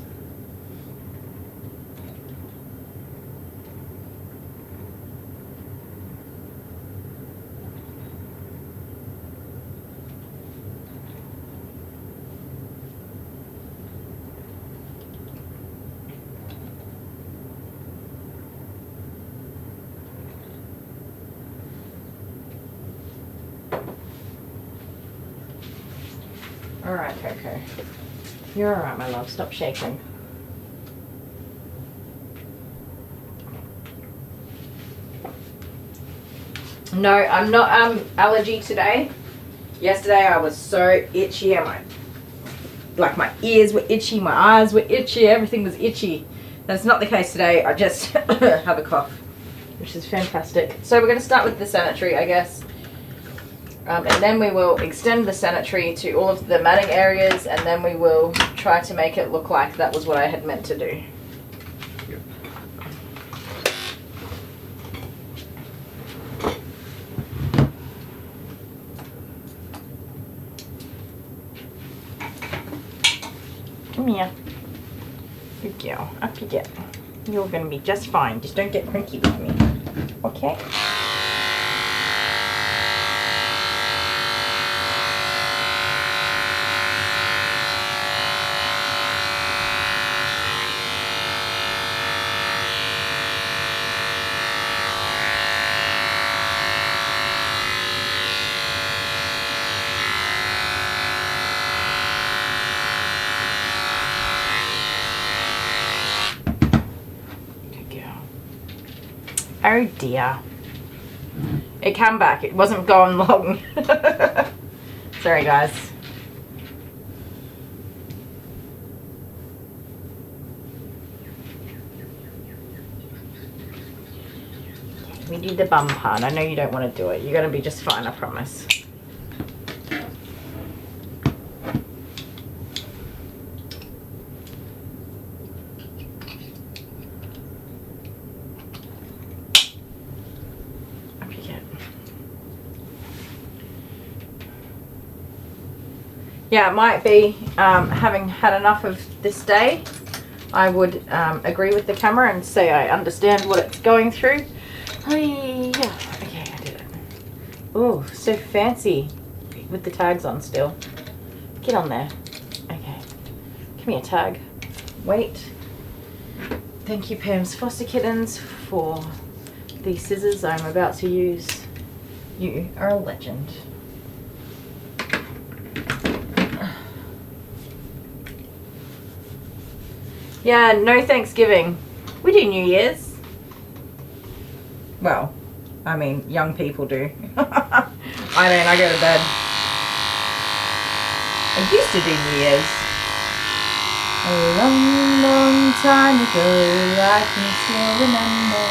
All right, Coco. You're all right, my love. Stop shaking. No, I'm not allergy today. Yesterday I was so itchy and my ears were itchy, my eyes were itchy, everything was itchy. That's not the case today. I just have a cough, which is fantastic. So we're going to start with the sanitary, I guess. And then we will extend the sanitary to all of the matting areas, and then we will try to make it look like that was what I had meant to do. Come here. Good girl. Up you get. You're going to be just fine. Just don't get cranky with me. Okay? Oh dear. It came back. It wasn't going long. Sorry, guys. We did the bum part. I know you don't want to do it. You're going to be just fine, I promise. Yeah, it might be having had enough of this day. I would agree with the camera and say I understand what it's going through. Oh, yeah. Okay, I did it. Oh, so fancy with the tags on still. Get on there. Okay. Give me a tag. Wait. Thank you, Pam's Foster Kittens, for the scissors I'm about to use. You are a legend. Yeah, no Thanksgiving. We do New Year's. Well, I mean, young people do. I mean, I go to bed. I used to do New Year's. A long, long time ago, I can still remember.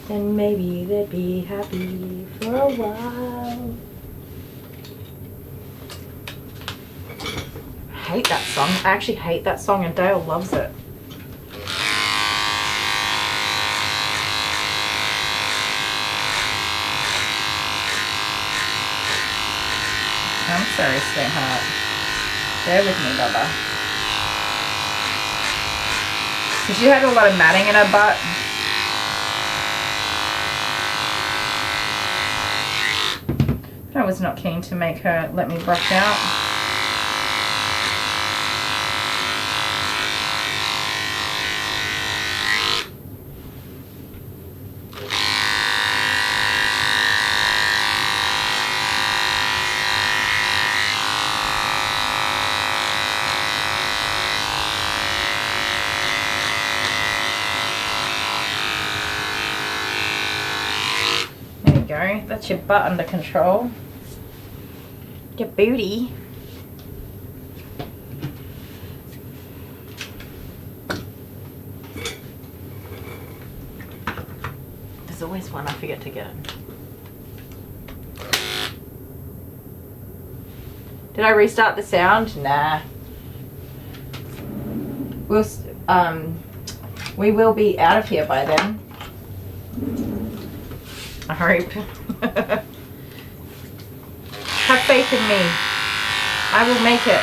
And maybe they'd be happy for a while. I hate that song. I actually hate that song and Dale loves it. I'm sorry, sweetheart. Bear with me, Bubba. Because she had a lot of matting in her butt. I was not keen to make her let me brush out. There you go. That's your butt under control. Your booty. There's always one I forget to get. Did I restart the sound? Nah. We will be out of here by then. I hope. Have faith in me. I will make it.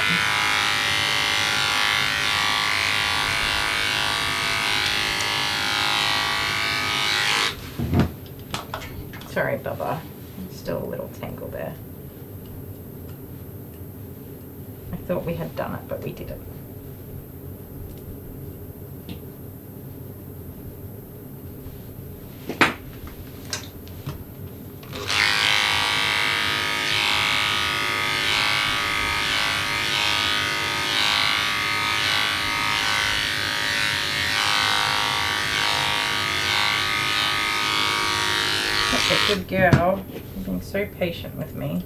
Sorry, Bubba. Still a little tangle there. I thought we had done it, but we didn't. A good girl. You're being so patient with me.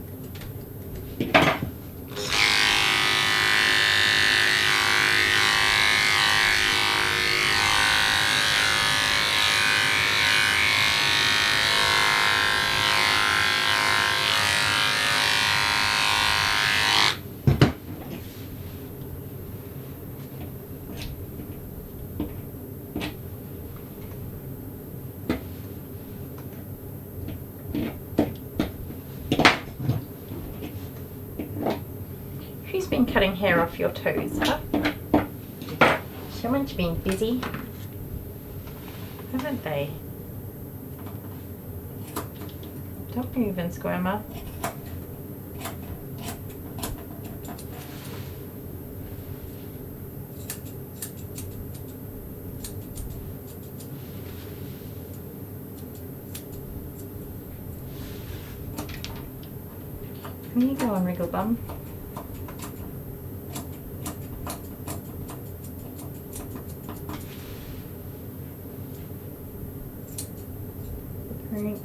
Who's been cutting hair off your toes, huh? Someone's been busy, haven't they? Don't move in, Squirmer. Can you go on, Wriggle Bum?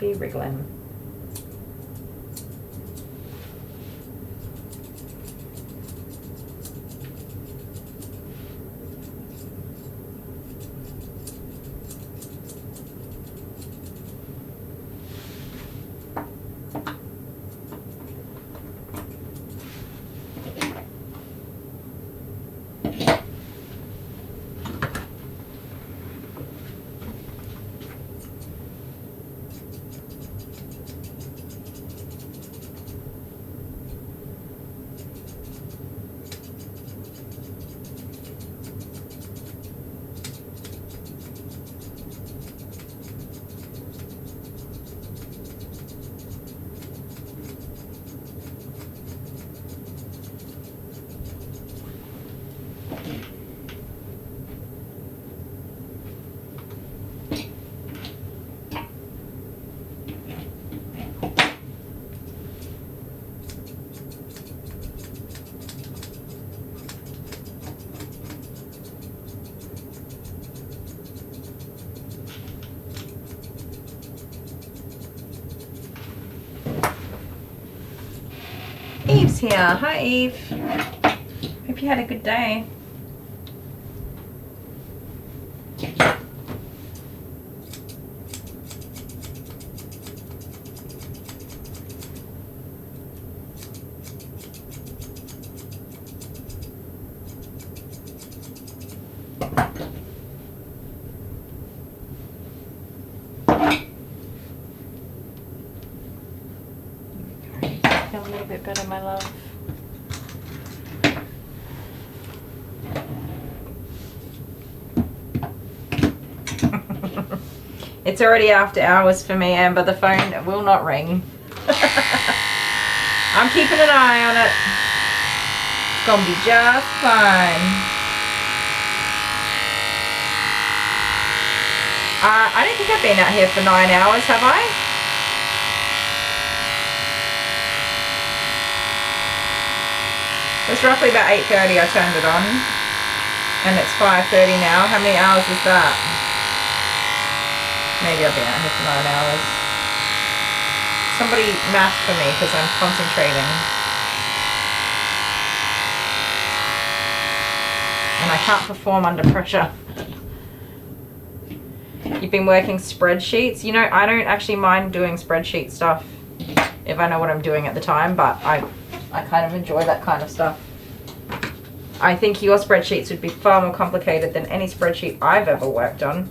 be wriggling. Eve's here. Hi, Eve. Hope you had a good day. Feel a little bit better, my love. It's already after hours for me, Amber. The phone will not ring. I'm keeping an eye on it. It's gonna be just fine. I don't think I've been out here for 9 hours, have I? It was roughly about 8:30 I turned it on. And it's 5:30 now. How many hours is that? Maybe I've been out here for 9 hours. Somebody math for me because I'm concentrating. And I can't perform under pressure. You've been working spreadsheets. You know, I don't actually mind doing spreadsheet stuff if I know what I'm doing at the time, but I kind of enjoy that kind of stuff. I think your spreadsheets would be far more complicated than any spreadsheet I've ever worked on.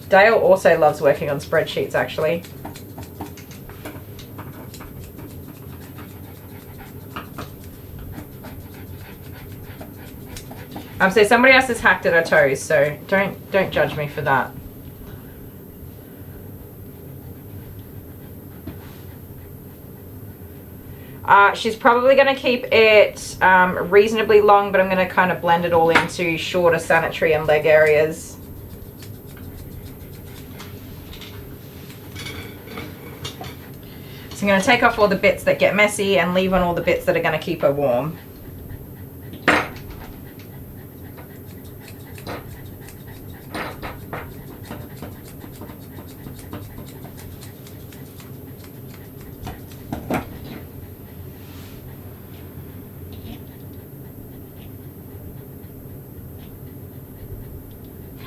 Dale also loves working on spreadsheets, actually. So somebody else has hacked at her toes, so don't judge me for that. She's probably going to keep it reasonably long, but I'm going to kind of blend it all into shorter sanitary and leg areas. So I'm going to take off all the bits that get messy and leave on all the bits that are going to keep her warm.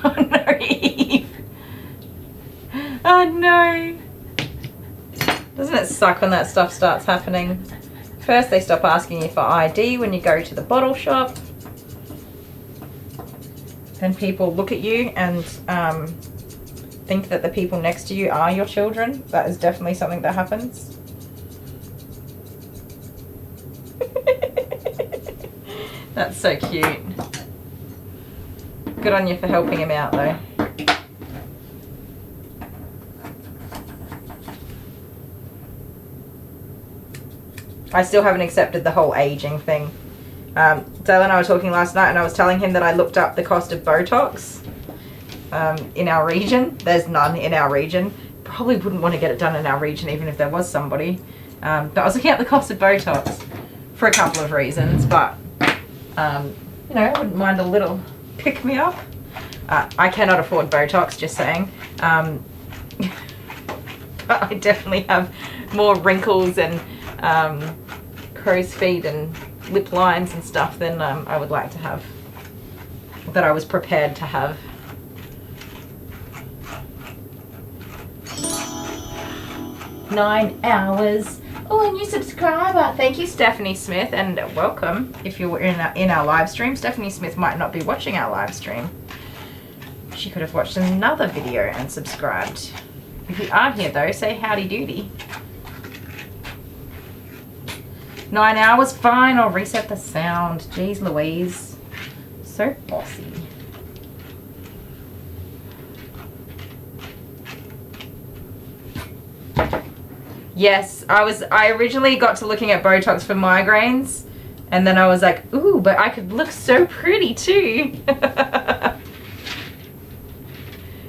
Oh no, Eve. Oh no. Doesn't it suck when that stuff starts happening? First they stop asking you for ID when you go to the bottle shop. Then people look at you and think that the people next to you are your children. That is definitely something that happens. That's so cute. Good on you for helping him out though. I still haven't accepted the whole aging thing. Dale and I were talking last night and I was telling him that I looked up the cost of Botox in our region. There's none in our region. Probably wouldn't want to get it done in our region even if there was somebody. But I was looking at the cost of Botox for a couple of reasons, but you know, I wouldn't mind a little pick me up. I cannot afford Botox, just saying. I definitely have more wrinkles and crow's feet and lip lines and stuff than I would like to have, that I was prepared to have. $9 hours. Oh, a new subscriber. Thank you, Stephanie Smith, and welcome. If you were in our live stream, Stephanie Smith might not be watching our live stream. She could have watched another video and subscribed. If you are here though, say howdy doody. 9 hours, fine. I'll reset the sound. Jeez Louise. So bossy. Yes, I originally got to looking at Botox for migraines, and then I was like, ooh, but I could look so pretty too.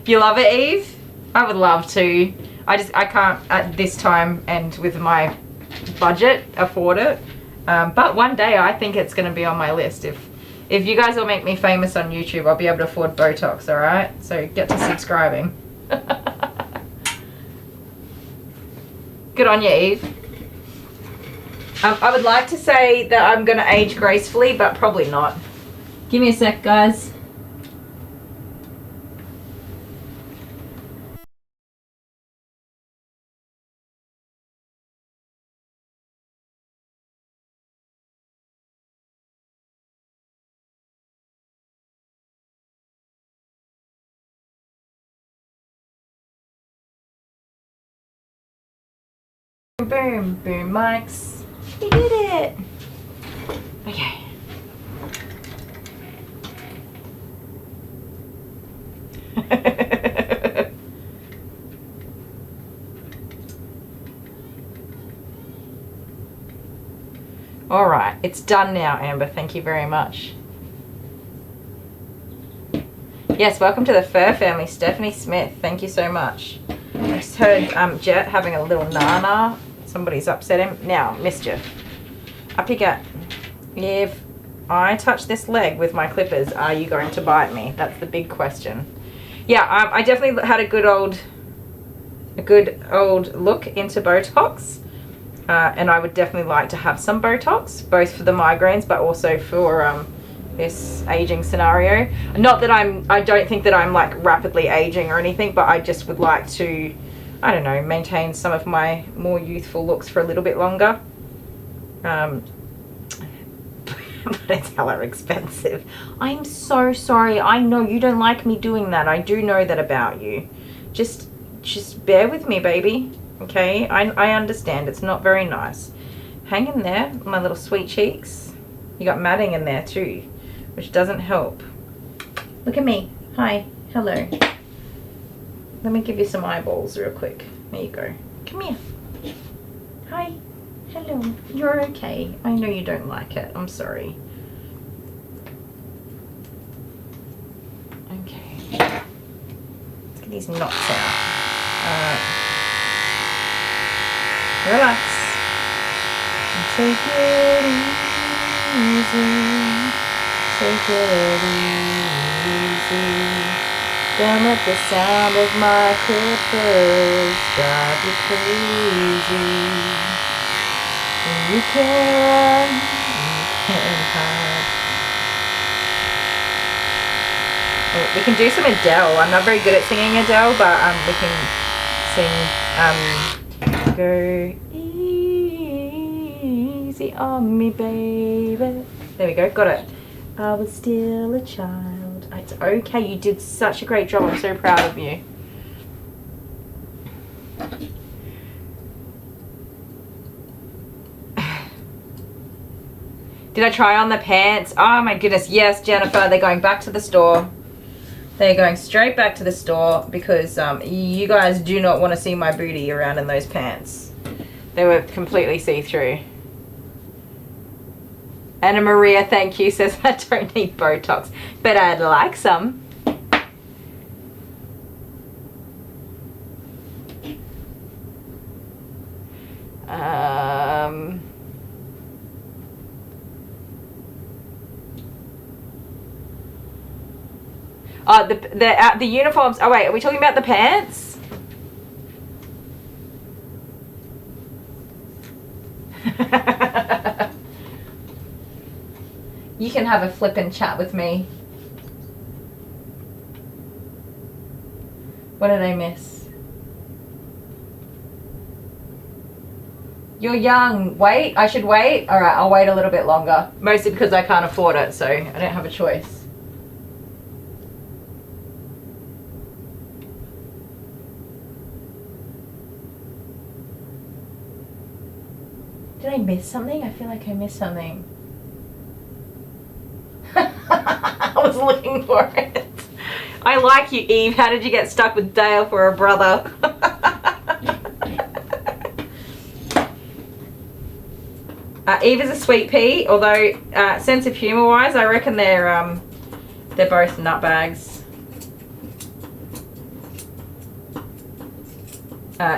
You love it, Eve? I would love to. I can't at this time and with my budget afford it. But one day I think it's going to be on my list. If you guys will make me famous on YouTube, I'll be able to afford Botox, alright? So get to subscribing. Good on you, Eve. I would like to say that I'm going to age gracefully, but probably not. Give me a sec, guys. Boom, boom mics. We did it. Okay. All right, it's done now, Amber. Thank you very much. Yes, welcome to the fur family, Stephanie Smith. Thank you so much. I just heard Jet having a little nana. Somebody's upset him. Now, Mischief. Up you get. If I touch this leg with my clippers, are you going to bite me? That's the big question. Yeah, I definitely had a good old look into Botox. And I would definitely like to have some Botox, both for the migraines, but also for this aging scenario. Not that I don't think that I'm like rapidly aging or anything, but I just would like to, I don't know, maintain some of my more youthful looks for a little bit longer. But it's hella expensive. I'm so sorry. I know you don't like me doing that. I do know that about you. Just bear with me, baby. Okay? I understand. It's not very nice. Hang in there, my little sweet cheeks. You got matting in there too, which doesn't help. Look at me. Hi. Hello. Let me give you some eyeballs real quick. There you go. Come here. Hi. Hello. You're okay. I know you don't like it. I'm sorry. Okay. Let's get these knots out. Relax. And take it easy. Take it easy. Don't let the sound of my clippers drive you crazy. You can run, you can hide. Oh, we can do some Adele. I'm not very good at singing Adele, but we can sing Go Easy on Me, Baby. There we go, got it. I was still a child. It's okay, you did such a great job. I'm so proud of you. Did I try on the pants? Oh my goodness, yes, Jennifer. They're going back to the store. They're going straight back to the store because you guys do not want to see my booty around in those pants. They were completely see-through. Anna Maria, thank you, says I don't need Botox, but I'd like some. Oh, the uniforms. Oh wait, are we talking about the pants? You can have a flippin' chat with me. What did I miss? You're young. Wait, I should wait? All right, I'll wait a little bit longer. Mostly because I can't afford it, so I don't have a choice. Did I miss something? I feel like I missed something. I was looking for it. I like you, Eve. How did you get stuck with Dale for a brother? Eve is a sweet pea, although sense of humor wise, I reckon they're both nutbags.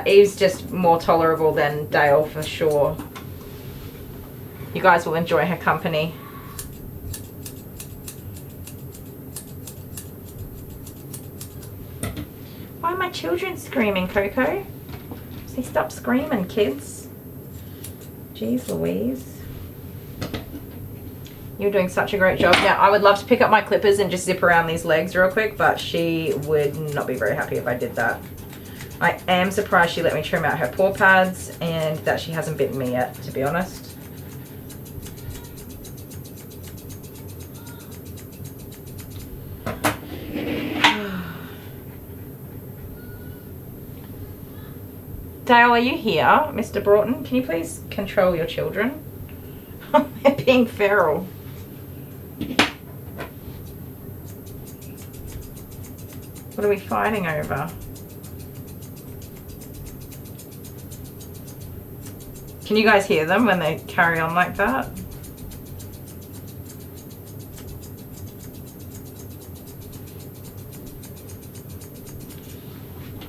Eve's just more tolerable than Dale for sure. You guys will enjoy her company. Why are my children screaming, Coco? See, stop screaming, kids. Jeez Louise. You're doing such a great job. Now, I would love to pick up my clippers and just zip around these legs real quick, but she would not be very happy if I did that. I am surprised she let me trim out her paw pads and that she hasn't bitten me yet, to be honest. Dale, are you here? Mr. Broughton, can you please control your children? They're being feral. What are we fighting over? Can you guys hear them when they carry on like that?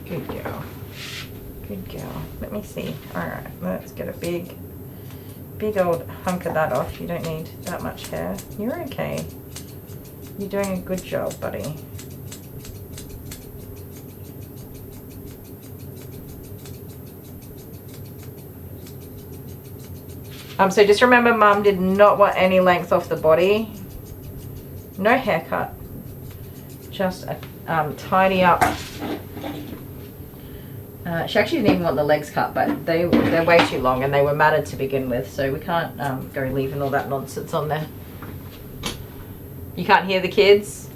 Good girl. Good girl. Let me see. Alright, let's get a big old hunk of that off. You don't need that much hair. You're okay. You're doing a good job, buddy. So just remember, Mum did not want any length off the body. No haircut. Just tidy up. She actually didn't even want the legs cut, but they're way too long and they were matted to begin with, so we can't go leaving all that nonsense on there. You can't hear the kids?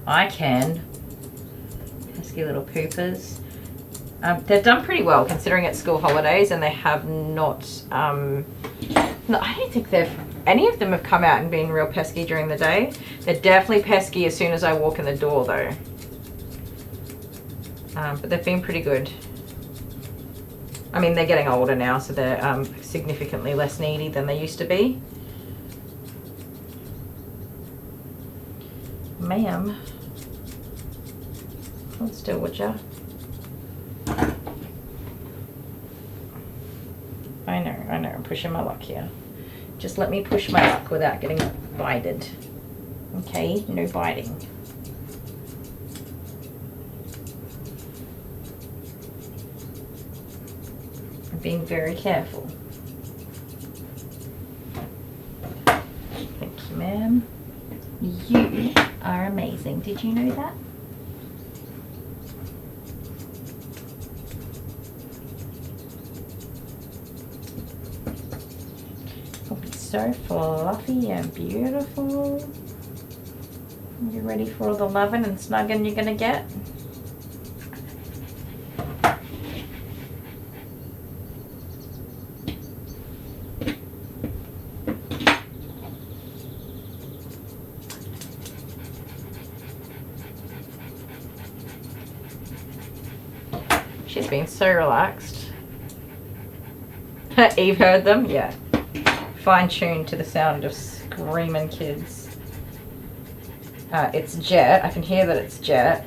I can. Pesky little poopers. They've done pretty well considering it's school holidays, and they have not, no, I don't think any of them have come out and been real pesky during the day. They're definitely pesky as soon as I walk in the door though. But they've been pretty good. I mean, they're getting older now, so they're significantly less needy than they used to be. Ma'am. Hold still, would ya? I know, I'm pushing my luck here. Just let me push my luck without getting bited. Okay, no biting. I'm being very careful. Thank you, ma'am. You are amazing. Did you know that? So fluffy and beautiful. You ready for all the loving and snugging you're gonna get? She's been so relaxed. Eve heard them? Yeah. Fine-tuned to the sound of screaming kids. It's Jet. I can hear that it's Jet.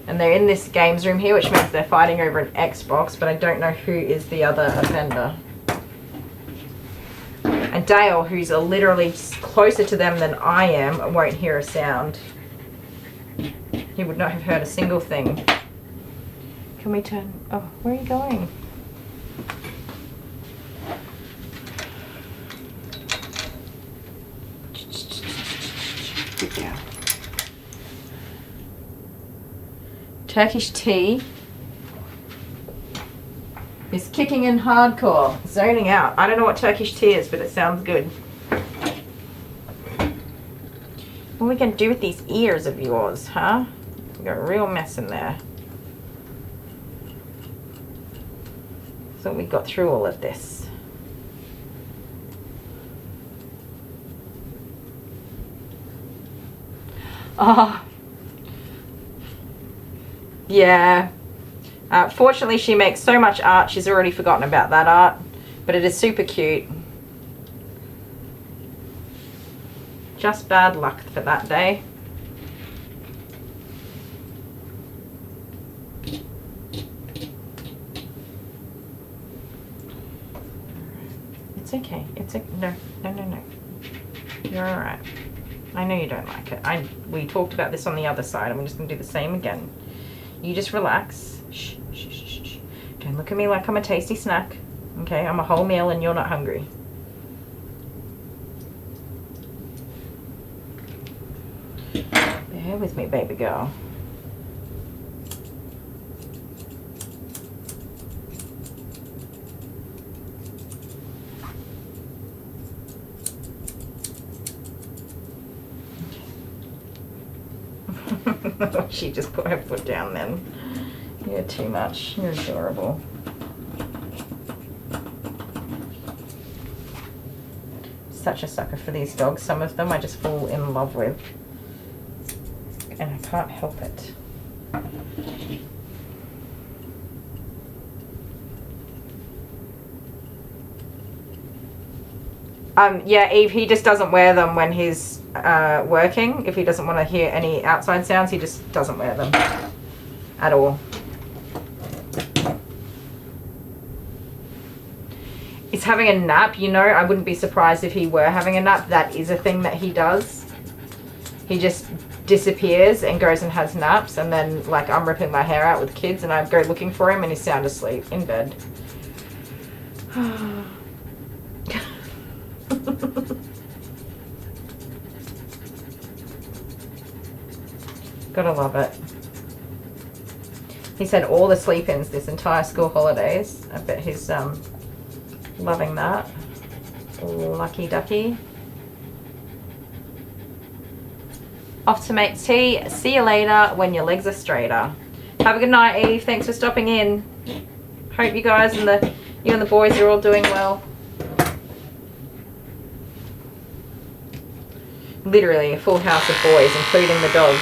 And they're in this games room here, which means they're fighting over an Xbox, but I don't know who is the other offender. And Dale, who's literally closer to them than I am, won't hear a sound. He would not have heard a single thing. Can we turn... Oh, where are you going? Good girl. Turkish tea is kicking in hardcore, zoning out. I don't know what Turkish tea is, but it sounds good. What are we going to do with these ears of yours, huh? We've got a real mess in there. Thought we got through all of this. Oh. Yeah. Fortunately, she makes so much art, she's already forgotten about that art. But it is super cute. Just bad luck for that day. It's okay. It's a no. You're all right. I know you don't like it. We talked about this on the other side. I'm just gonna do the same again. You just relax. Shh, shh, shh, shh. Don't look at me like I'm a tasty snack. Okay, I'm a whole meal and you're not hungry. Bear with me, baby girl. She just put her foot down then. You're too much. You're adorable. Such a sucker for these dogs. Some of them I just fall in love with. And I can't help it. Yeah, Eve, he just doesn't wear them when he's working. If he doesn't want to hear any outside sounds, he just doesn't wear them at all. He's having a nap, you know. I wouldn't be surprised if he were having a nap. That is a thing that he does. He just disappears and goes and has naps, and then like I'm ripping my hair out with kids and I go looking for him and he's sound asleep in bed. Gotta love it. He's had all the sleep-ins this entire school holidays. I bet he's loving that. Lucky ducky. Off to make tea. See you later when your legs are straighter. Have a good night, Eve. Thanks for stopping in. Hope you guys and you and the boys are all doing well. Literally a full house of boys, including the dog.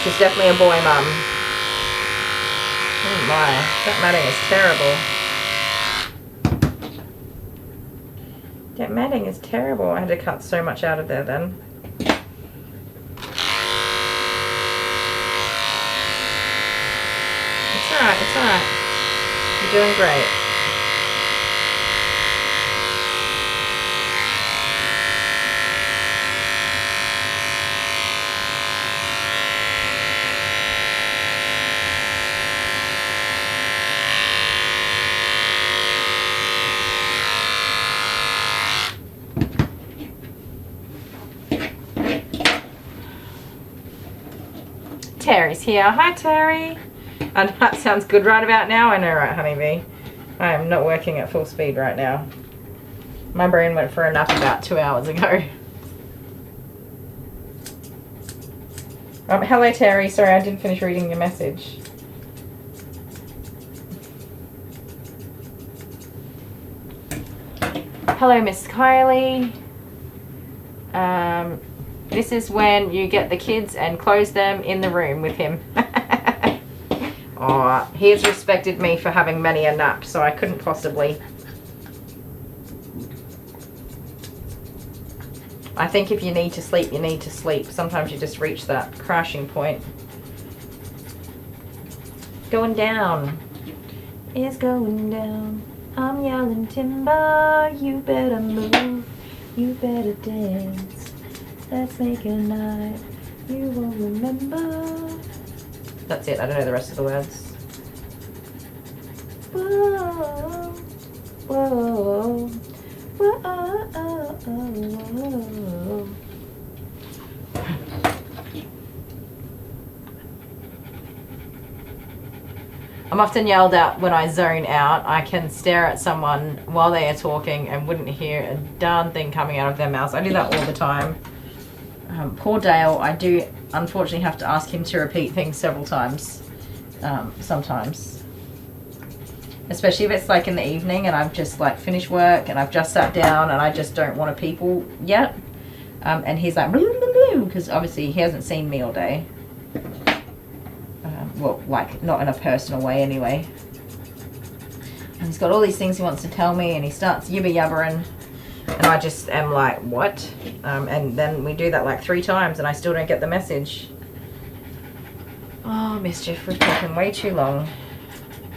She's definitely a boy mum. Oh my, that matting is terrible. That matting is terrible. I had to cut so much out of there then. It's alright, it's alright. You're doing great. Terry's here. Hi, Terry. And that sounds good right about now. I know, right, honeybee? I am not working at full speed right now. My brain went for a nap about 2 hours ago. Hello, Terry. Sorry, I didn't finish reading your message. Hello, Miss Kylie. This is when you get the kids and close them in the room with him. Oh, he has respected me for having many a nap, so I couldn't possibly. I think if you need to sleep, you need to sleep. Sometimes you just reach that crashing point. Going down. It's going down. I'm yelling timber. You better move. You better dance. Let's make a night you will remember. That's it. I don't know the rest of the words. Whoa, whoa, Whoa. I'm often yelled at when I zone out. I can stare at someone while they are talking and wouldn't hear a darn thing coming out of their mouths. I do that all the time. Poor Dale, I do unfortunately have to ask him to repeat things several times sometimes. Especially if it's like in the evening and I've just like finished work and I've just sat down and I just don't want to people yet. And he's like, because obviously he hasn't seen me all day. Well, like, not in a personal way anyway. And he's got all these things he wants to tell me, and he starts yibber-yabbering, and I just am like, what? And then we do that like 3 times, and I still don't get the message. Oh, mischief, we've taken way too long.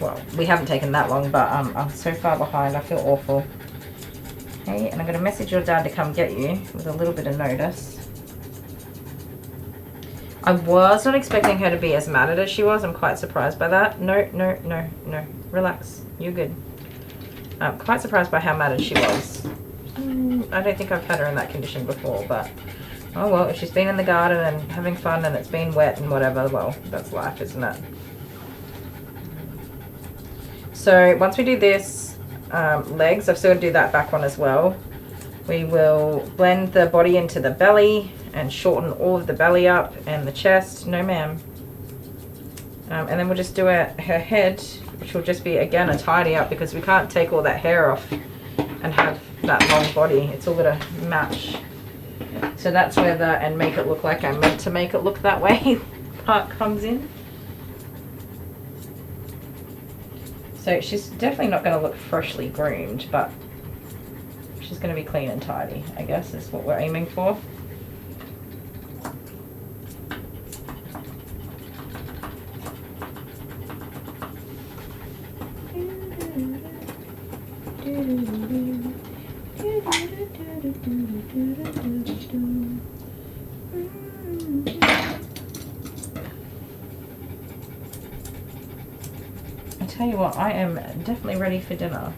Well, we haven't taken that long, but I'm so far behind, I feel awful. Okay, and I'm going to message your dad to come get you with a little bit of notice. I was not expecting her to be as mad as she was. I'm quite surprised by that. No. Relax. You're good. I'm quite surprised by how mad she was. I don't think I've had her in that condition before, but oh well, if she's been in the garden and having fun and it's been wet and whatever, well, that's life, isn't it? So once we do this, legs, I've still got to do that back one as well. We will blend the body into the belly and shorten all of the belly up and the chest. No ma'am. And then we'll just do her head, which will just be again a tidy up because we can't take all that hair off and have that long body. It's all gonna match. So that's where the and make it look like I meant to make it look that way part comes in. So she's definitely not going to look freshly groomed, but she's going to be clean and tidy, I guess is what we're aiming for. I tell you what, I am definitely ready for dinner.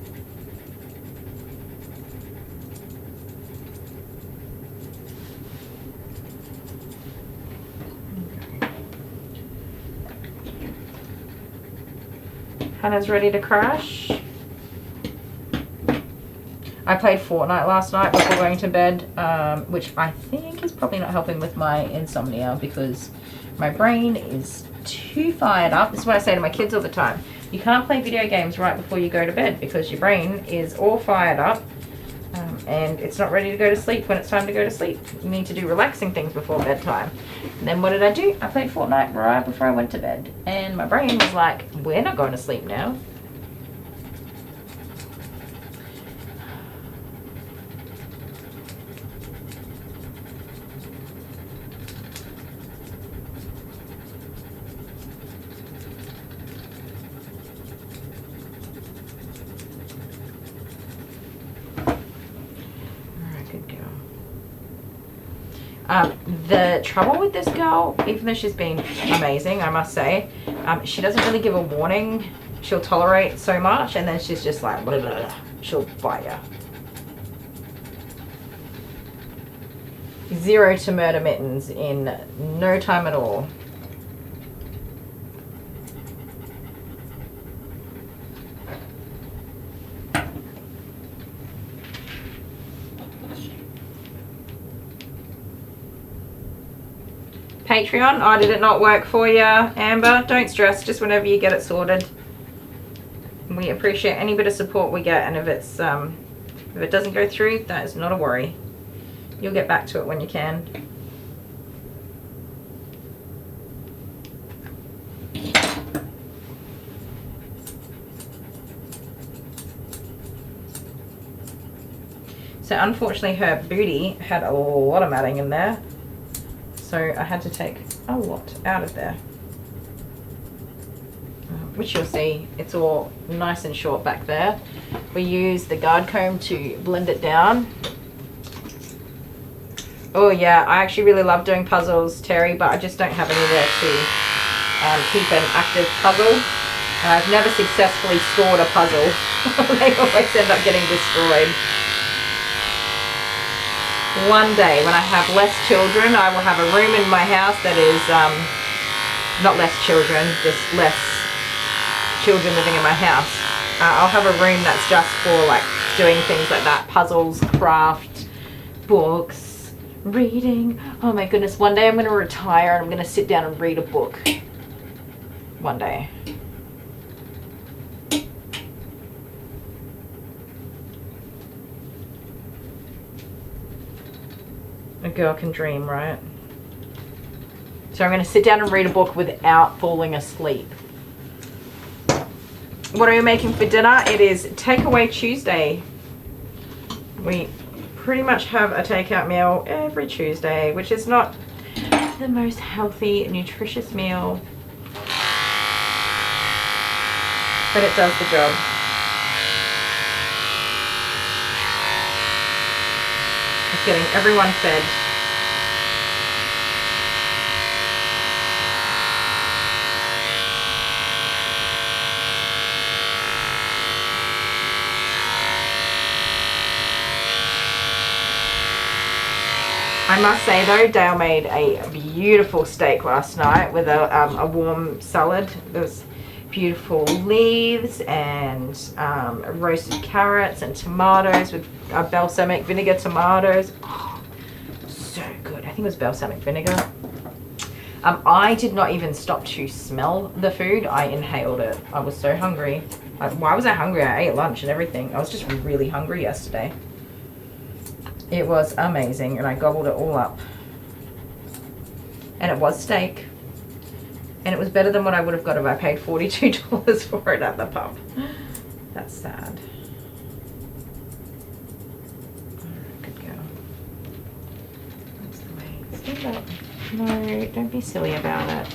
Hannah's ready to crash. I played Fortnite last night before going to bed, which I think is probably not helping with my insomnia because my brain is too fired up. This is what I say to my kids all the time. You can't play video games right before you go to bed because your brain is all fired up and it's not ready to go to sleep when it's time to go to sleep. You need to do relaxing things before bedtime. And then what did I do? I played Fortnite right before I went to bed and my brain was like, we're not going to sleep now. The trouble with this girl, even though she's been amazing, I must say, she doesn't really give a warning. She'll tolerate so much and then she's just like, blah, blah, blah. She'll bite you. 0 to murder mittens in no time at all. Patreon, oh, did it not work for you, Amber? Don't stress, just whenever you get it sorted. We appreciate any bit of support we get, and if it doesn't go through, that is not a worry. You'll get back to it when you can. So unfortunately her booty had a lot of matting in there. So I had to take a lot out of there, which you'll see, it's all nice and short back there. We use the guard comb to blend it down. Oh yeah, I actually really love doing puzzles, Terry, but I just don't have anywhere to keep an active puzzle. And I've never successfully stored a puzzle. They always end up getting destroyed. one day when I have less children, I will have a room in my house that is, not less children, just less children living in my house. I'll have a room that's just for like doing things like that, puzzles, craft, books, reading. Oh my goodness, one day I'm going to retire and I'm going to sit down and read a book. One day. A girl can dream, right? So I'm going to sit down and read a book without falling asleep. What are we making for dinner? It is Takeaway Tuesday. We pretty much have a takeout meal every Tuesday, which is not the most healthy, nutritious meal, but it does the job. It's getting everyone fed. I must say though, Dale made a beautiful steak last night with a warm salad. There was beautiful leaves and roasted carrots and tomatoes with balsamic vinegar tomatoes. Oh, so good. I think it was balsamic vinegar. I did not even stop to smell the food. I inhaled it. I was so hungry. Why was I hungry? I ate lunch and everything. I was just really hungry yesterday. It was amazing and I gobbled it all up. And it was steak. And it was better than what I would have got if I paid $42 for it at the pub. That's sad. Good girl. That's the way. Stand up. No, don't be silly about it.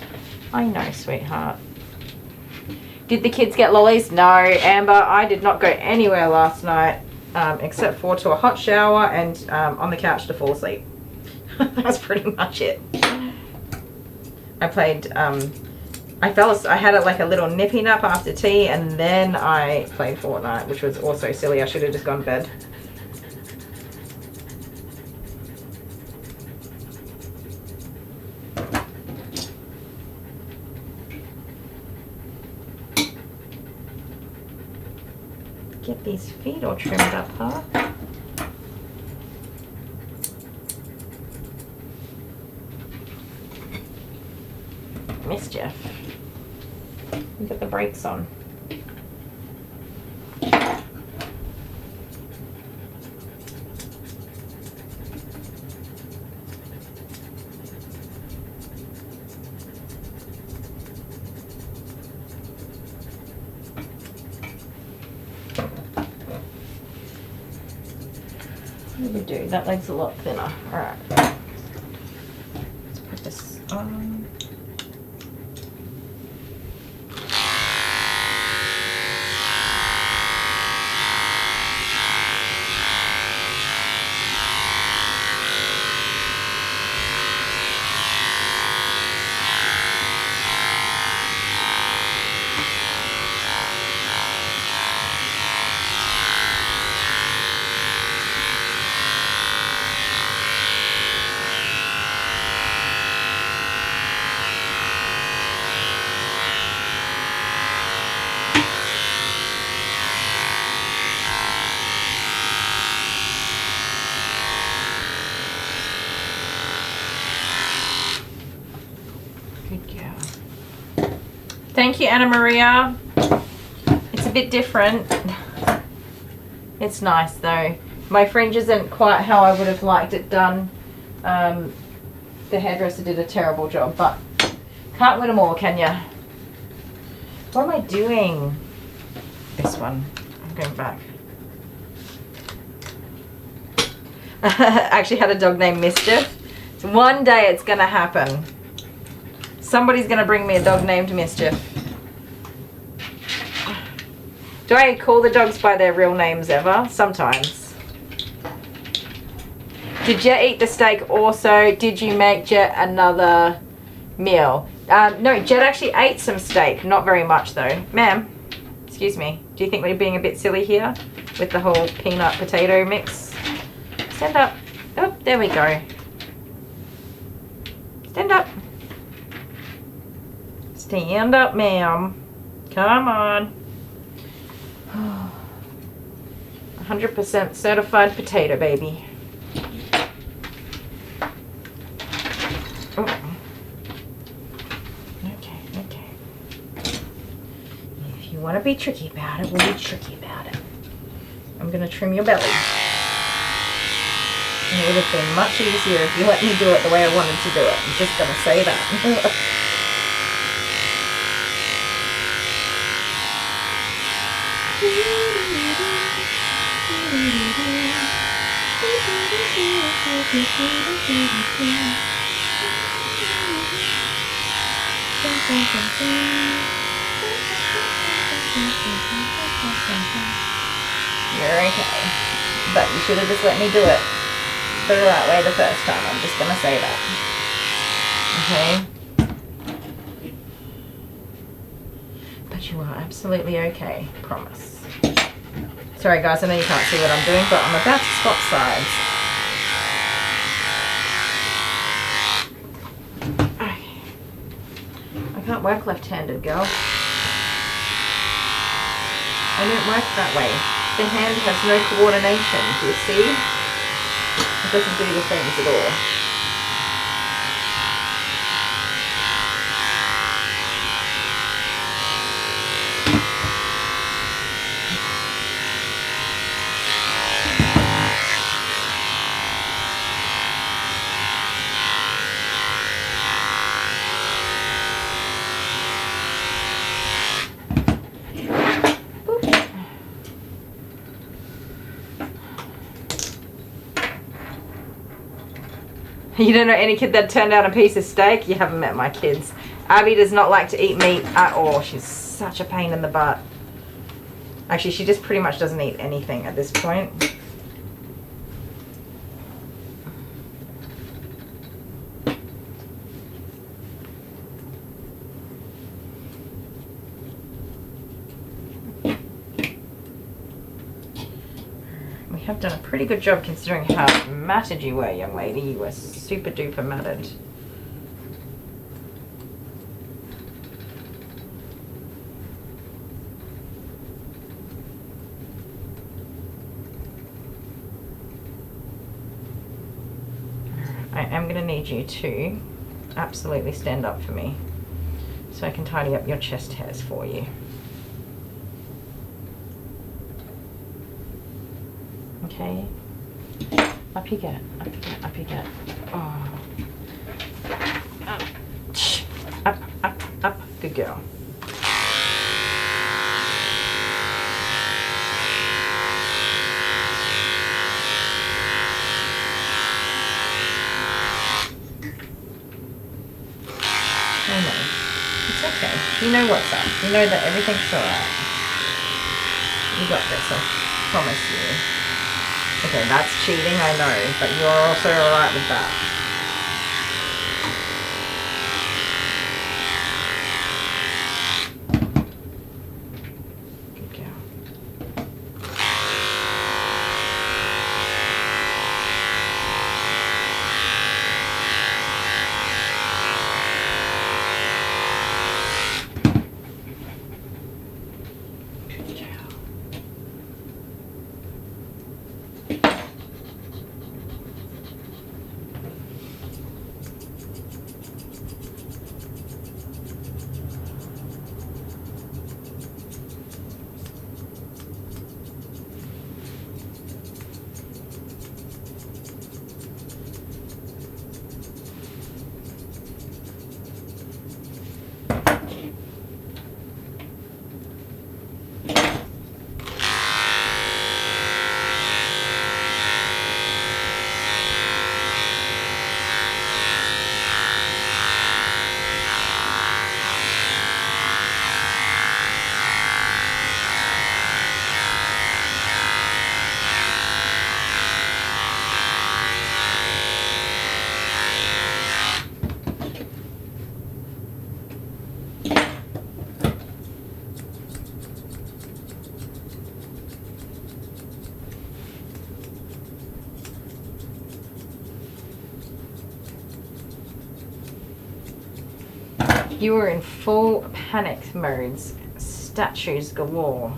I know, sweetheart. Did the kids get lollies? No, Amber, I did not go anywhere last night. Except for to a hot shower and on the couch to fall asleep. That's pretty much it. I played, I had like a little nippy nap after tea and then I played Fortnite, which was also silly. I should have just gone to bed. Get these feet all trimmed up, huh? Mischief. Get the brakes on. What do we do? That leg's a lot thinner. Alright. Let's put this on. Thank you, Anna Maria. It's a bit different. It's nice though. My fringe isn't quite how I would have liked it done. The hairdresser did a terrible job, but can't win them all, can ya? What am I doing? This one. I'm going back. I actually had a dog named Mischief. So one day it's gonna happen. Somebody's gonna bring me a dog named Mischief. Do I call the dogs by their real names ever? Sometimes. Did Jet eat the steak also? Did you make Jet another meal? No, Jet actually ate some steak. Not very much though. Ma'am, excuse me. Do you think we're being a bit silly here with the whole peanut potato mix? Stand up. Oh, there we go. Stand up. Stand up, ma'am. Come on. 100% certified potato, baby. Oh. Okay, okay. If you want to be tricky about it, we'll be tricky about it. I'm going to trim your belly. And it would have been much easier if you let me do it the way I wanted to do it. I'm just going to say that. You're okay. But you should have just let me do it the right way the first time. I'm just going to say that. Okay? But you are absolutely okay. Promise. Sorry guys, I know you can't see what I'm doing, but I'm about to swap sides. Okay. I can't work left-handed, girl. I don't work that way. The hand has no coordination, do you see? It doesn't do the things at all. You don't know any kid that turned out a piece of steak? You haven't met my kids. Abby does not like to eat meat at all. She's such a pain in the butt. Actually, she just pretty much doesn't eat anything at this point. Have done a pretty good job considering how matted you were, young lady. You were super duper matted. I am going to need you to absolutely stand up for me so I can tidy up your chest hairs for you. Okay, up you get, up you get, up you get. Oh. Up, up, up, good girl. I know, it's okay. You know what's up. You know that everything's alright. You got this, I promise you. Okay, that's cheating, I know, but you're also alright with that. Good girl. You were in full panic modes. Statues galore.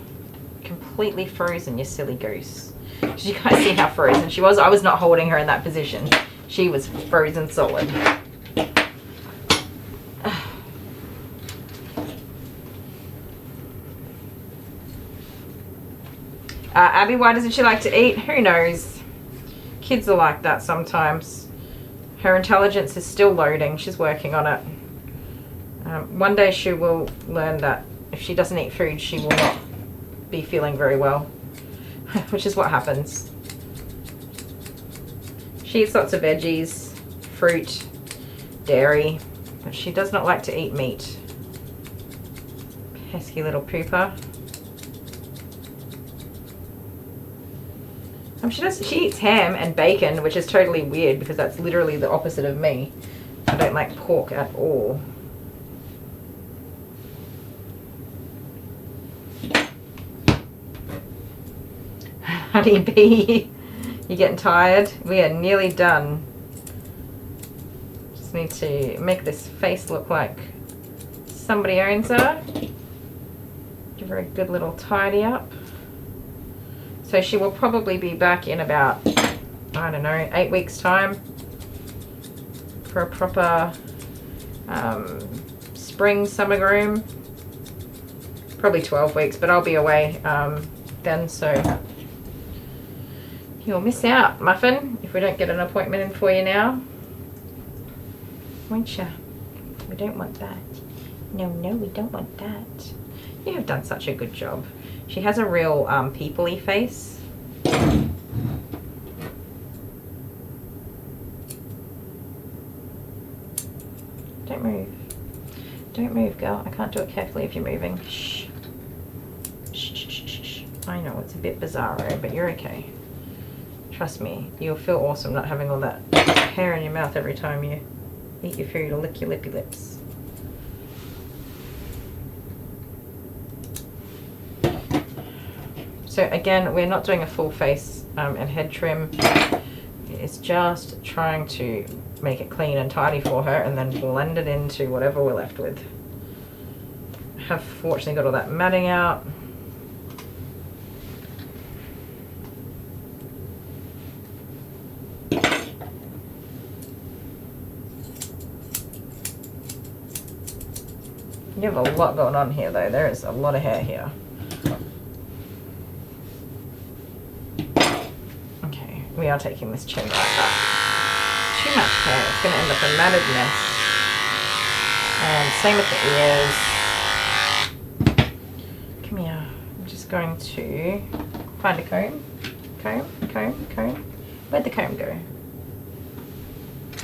Completely frozen, you silly goose. Did you guys see how frozen she was? I was not holding her in that position. She was frozen solid. Abby, why doesn't she like to eat? Who knows? Kids are like that sometimes. Her intelligence is still loading. She's working on it. One day she will learn that if she doesn't eat food, she will not be feeling very well, which is what happens. She eats lots of veggies, fruit, dairy, but she does not like to eat meat. Pesky little pooper. She eats ham and bacon, which is totally weird because that's literally the opposite of me. I don't like pork at all. Honey bee, you're getting tired? We are nearly done. Just need to make this face look like somebody owns her. Give her a good little tidy up. So she will probably be back in about, I don't know, 8 weeks time for a proper spring summer groom. Probably 12 weeks, but I'll be away then, so you'll miss out, Muffin, if we don't get an appointment in for you now. Won't you? We don't want that. No, we don't want that. You have done such a good job. She has a real people-y face. Don't move. Don't move, girl. I can't do it carefully if you're moving. Shh. Shh, shh, shh, shh. I know it's a bit bizarro, but you're okay. Trust me, you'll feel awesome not having all that hair in your mouth every time you eat your food or lick your lippy lips. So again, we're not doing a full face and head trim. It's just trying to make it clean and tidy for her and then blend it into whatever we're left with. I have fortunately got all that matting out. You have a lot going on here though. There is a lot of hair here. Okay, we are taking this chin right up. Too much hair. It's going to end up a matted mess. And same with the ears. Come here. I'm just going to find a comb. Comb. Where'd the comb go?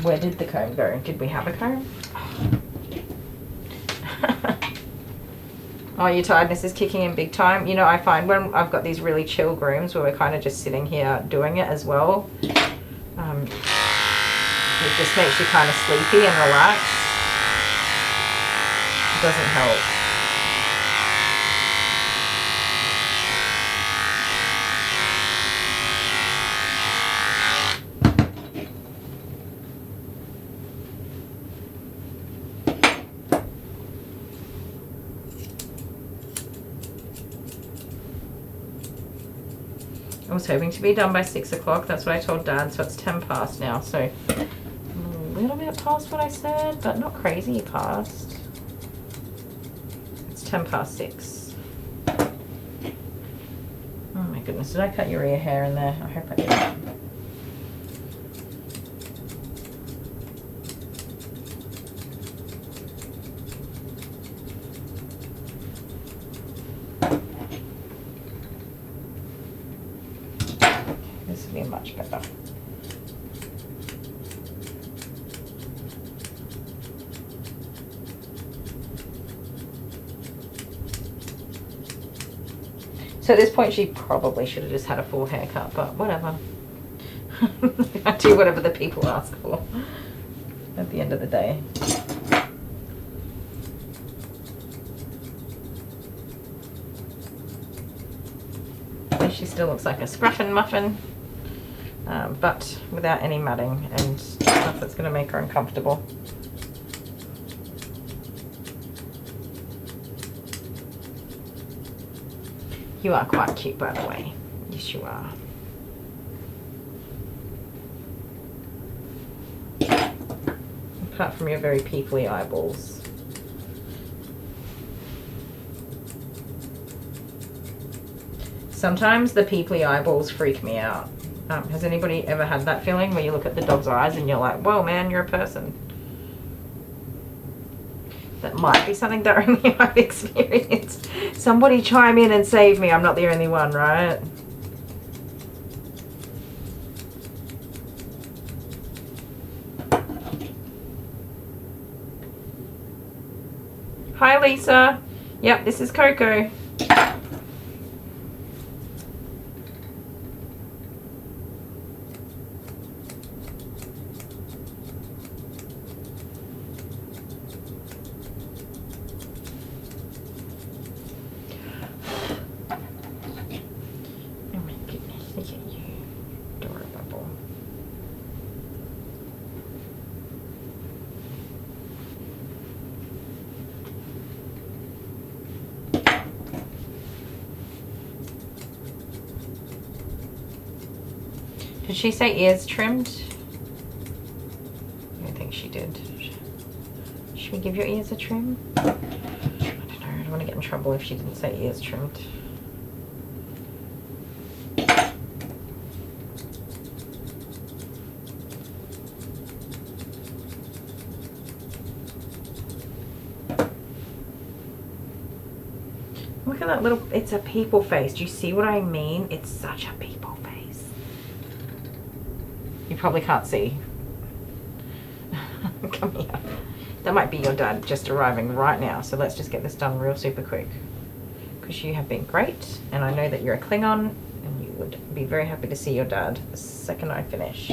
Where did the comb go? Did we have a comb? Oh, your tiredness is kicking in big time. You know, I find when I've got these really chill grooms where we're kind of just sitting here doing it as well, it just makes you kind of sleepy and relaxed. It doesn't help. I was hoping to be done by 6 o'clock. That's what I told Dad, so it's 10 past now. So a little bit past what I said, but not crazy past. It's 10 past 6. Oh my goodness, did I cut your ear hair in there? I hope I didn't. This will be much better. So at this point she probably should have just had a full haircut, but whatever. I do whatever the people ask for at the end of the day. She still looks like a scruffin' muffin, but without any matting and stuff that's going to make her uncomfortable. You are quite cute, by the way. Yes, you are. Apart from your very peoply eyeballs. Sometimes the peoply eyeballs freak me out. Has anybody ever had that feeling where you look at the dog's eyes and you're like, whoa man, you're a person? That might be something that only I've experienced. Somebody chime in and save me. I'm not the only one, right? Hi Lisa. Yep, this is Coco. Did she say ears trimmed? I don't think she did. Should we give your ears a trim? I don't know. I don't want to get in trouble if she didn't say ears trimmed. Look at that little, it's a people face. Do you see what I mean? It's such a people face. You probably can't see. Come here. That might be your dad just arriving right now. So let's just get this done real super quick. Because you have been great. And I know that you're a Klingon. And you would be very happy to see your dad the second I finish.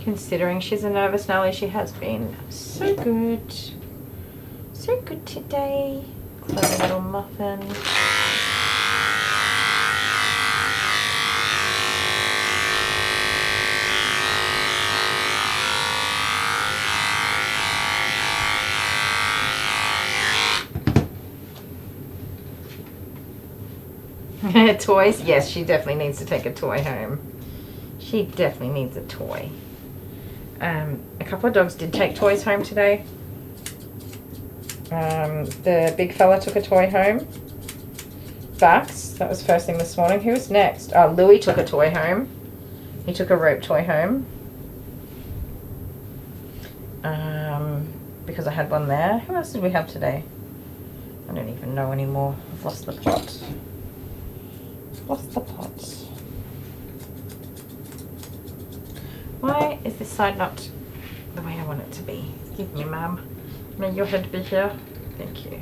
Considering she's a nervous Nelly, she has been so good. So good today. Clever little muffin. Toys? Yes, she definitely needs to take a toy home. She definitely needs a toy. A couple of dogs did take toys home today. The big fella took a toy home. Bax, that was first thing this morning. Who was next? Oh, Louis took a toy home. He took a rope toy home. Because I had one there. Who else did we have today? I don't even know anymore. I've lost the plot. Lost the plot. Why is this side not the way I want it to be? Excuse me, ma'am. May your head be here? Thank you.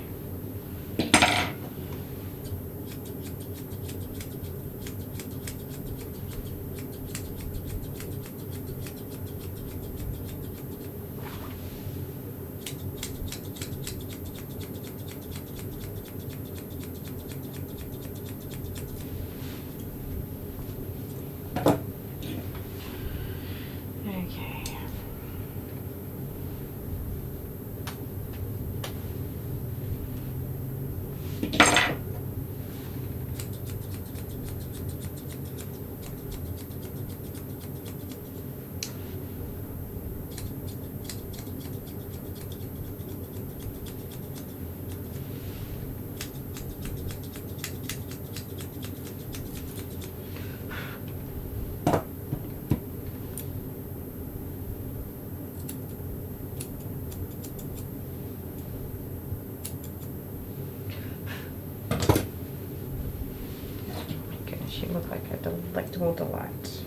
She looked like a delectable delight.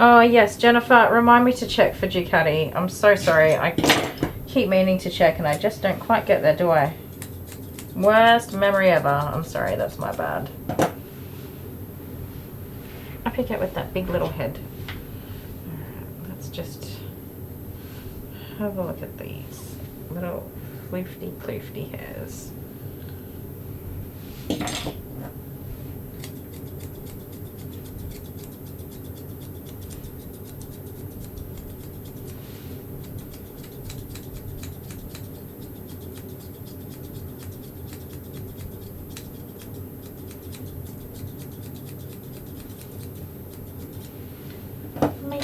Oh yes, Jennifer, remind me to check for Ducati. I'm so sorry. I keep meaning to check and I just don't quite get there, do I? Worst memory ever. I'm sorry, that's my bad. I pick it with that big little head. Alright, let's just have a look at these little floofty hairs.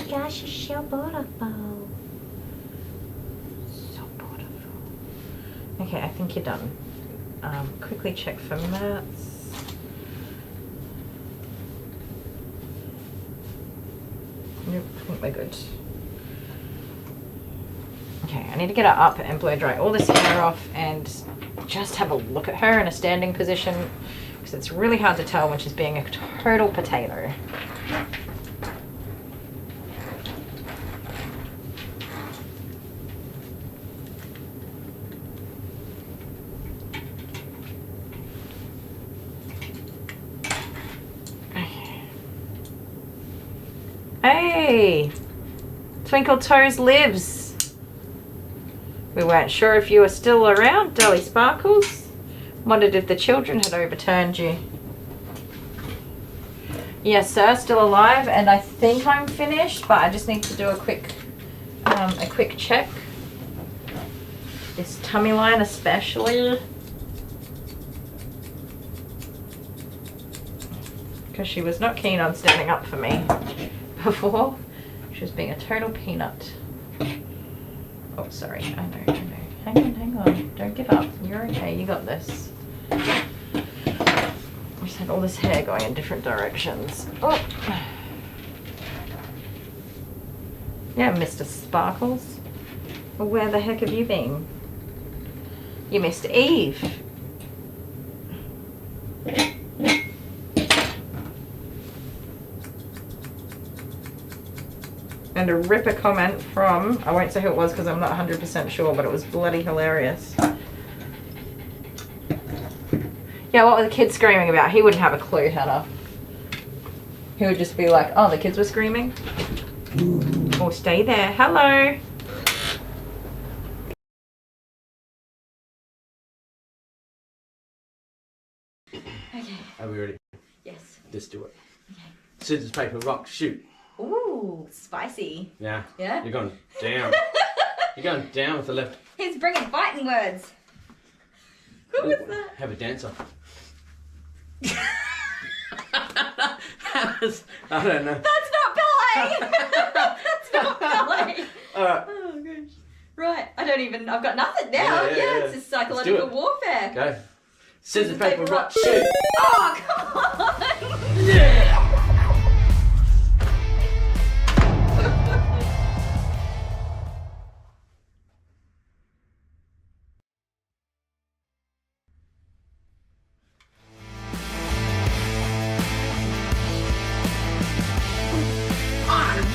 Gosh, it's so beautiful. So beautiful. Okay, I think you're done. Quickly check for mats. Nope, I think we're good. Okay, I need to get her up and blow dry all this hair off and just have a look at her in a standing position because it's really hard to tell when she's being a total potato. Hey, Twinkle Toes lives. We weren't sure if you were still around, Dolly Sparkles. Wondered if the children had overturned you. Yes, sir, still alive, and I think I'm finished, but I just need to do a quick check. This tummy line especially. Because she was not keen on standing up for me before. She was being a total peanut. Oh, sorry. I know. Hang on. Don't give up. You're okay. You got this. I just had all this hair going in different directions. Oh. Yeah, Mr. Sparkles. Well, where the heck have you been? You missed Eve. And a ripper comment from, I won't say who it was because I'm not 100% sure, but it was bloody hilarious. Yeah, what were the kids screaming about? He wouldn't have a clue, Hannah. He would just be like, oh, the kids were screaming? Or stay there. Hello. Okay. Are we ready? Yes. Let's do it. Okay. Scissors, paper, rock, shoot. Ooh, spicy. Yeah. Yeah? You're going down. You're going down with the left. He's bringing fighting words. What was that? Have a dancer. I don't know. That's not ballet! That's not ballet! Alright. Oh gosh. Right, I've got nothing now. Yeah. It's just psychological warfare. Go. Scissors, paper, rock, shoot. Oh, come on! Yeah!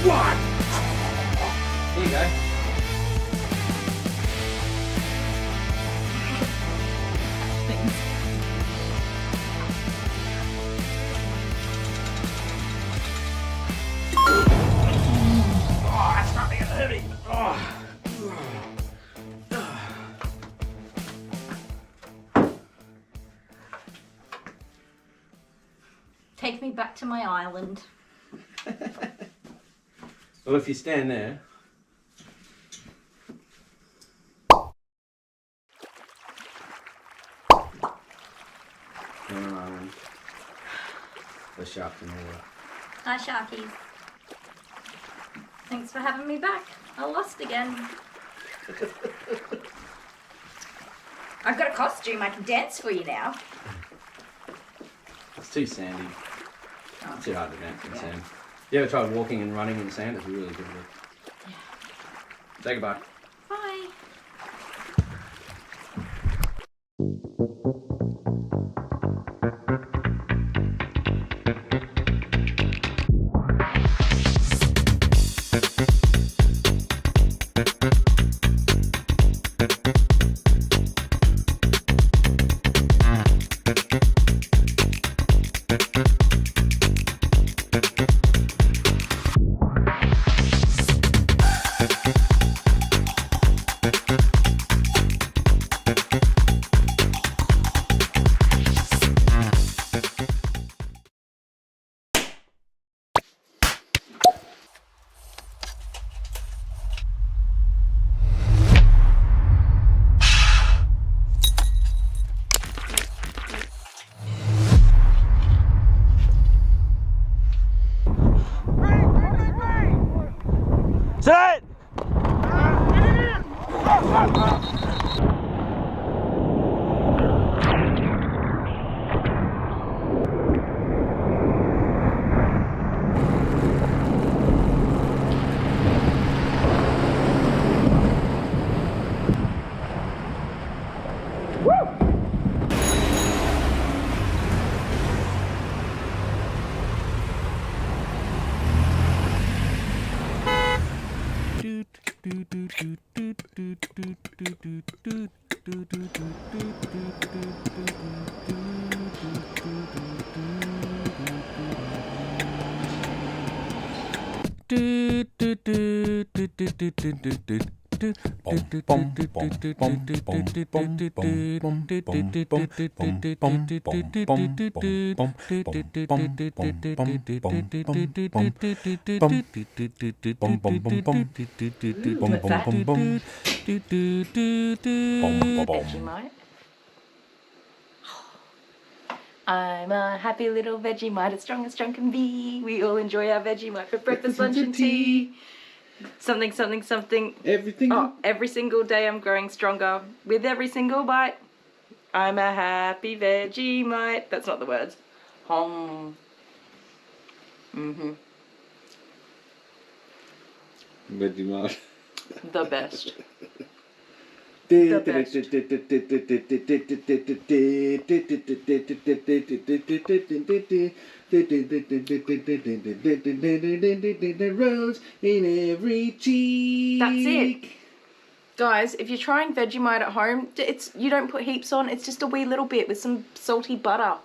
What? Here you go. Oh, that's not gonna hurt me. Oh. Take me back to my island. Well, if you stand there. The sharks and all that. Hi, Sharkies. Thanks for having me back. I lost again. I've got a costume. I can dance for you now. It's too sandy. It's too hard to dance in sand. You ever tried walking and running in sand? It's really difficult. Yeah. Say goodbye. Bye. Set! Vegemite. I'm a happy little Vegemite, as strong can be. We all enjoy our Vegemite for breakfast, lunch and tea. Something, something, something. Everything. Oh, every single day I'm growing stronger with every single bite. I'm a happy Vegemite. That's not the words. Hom. Vegemite. The best. Rose in every cheek. That's it. Guys, if you're trying Vegemite at home, you don't put heaps on. It's just a wee little bit with some salty butter.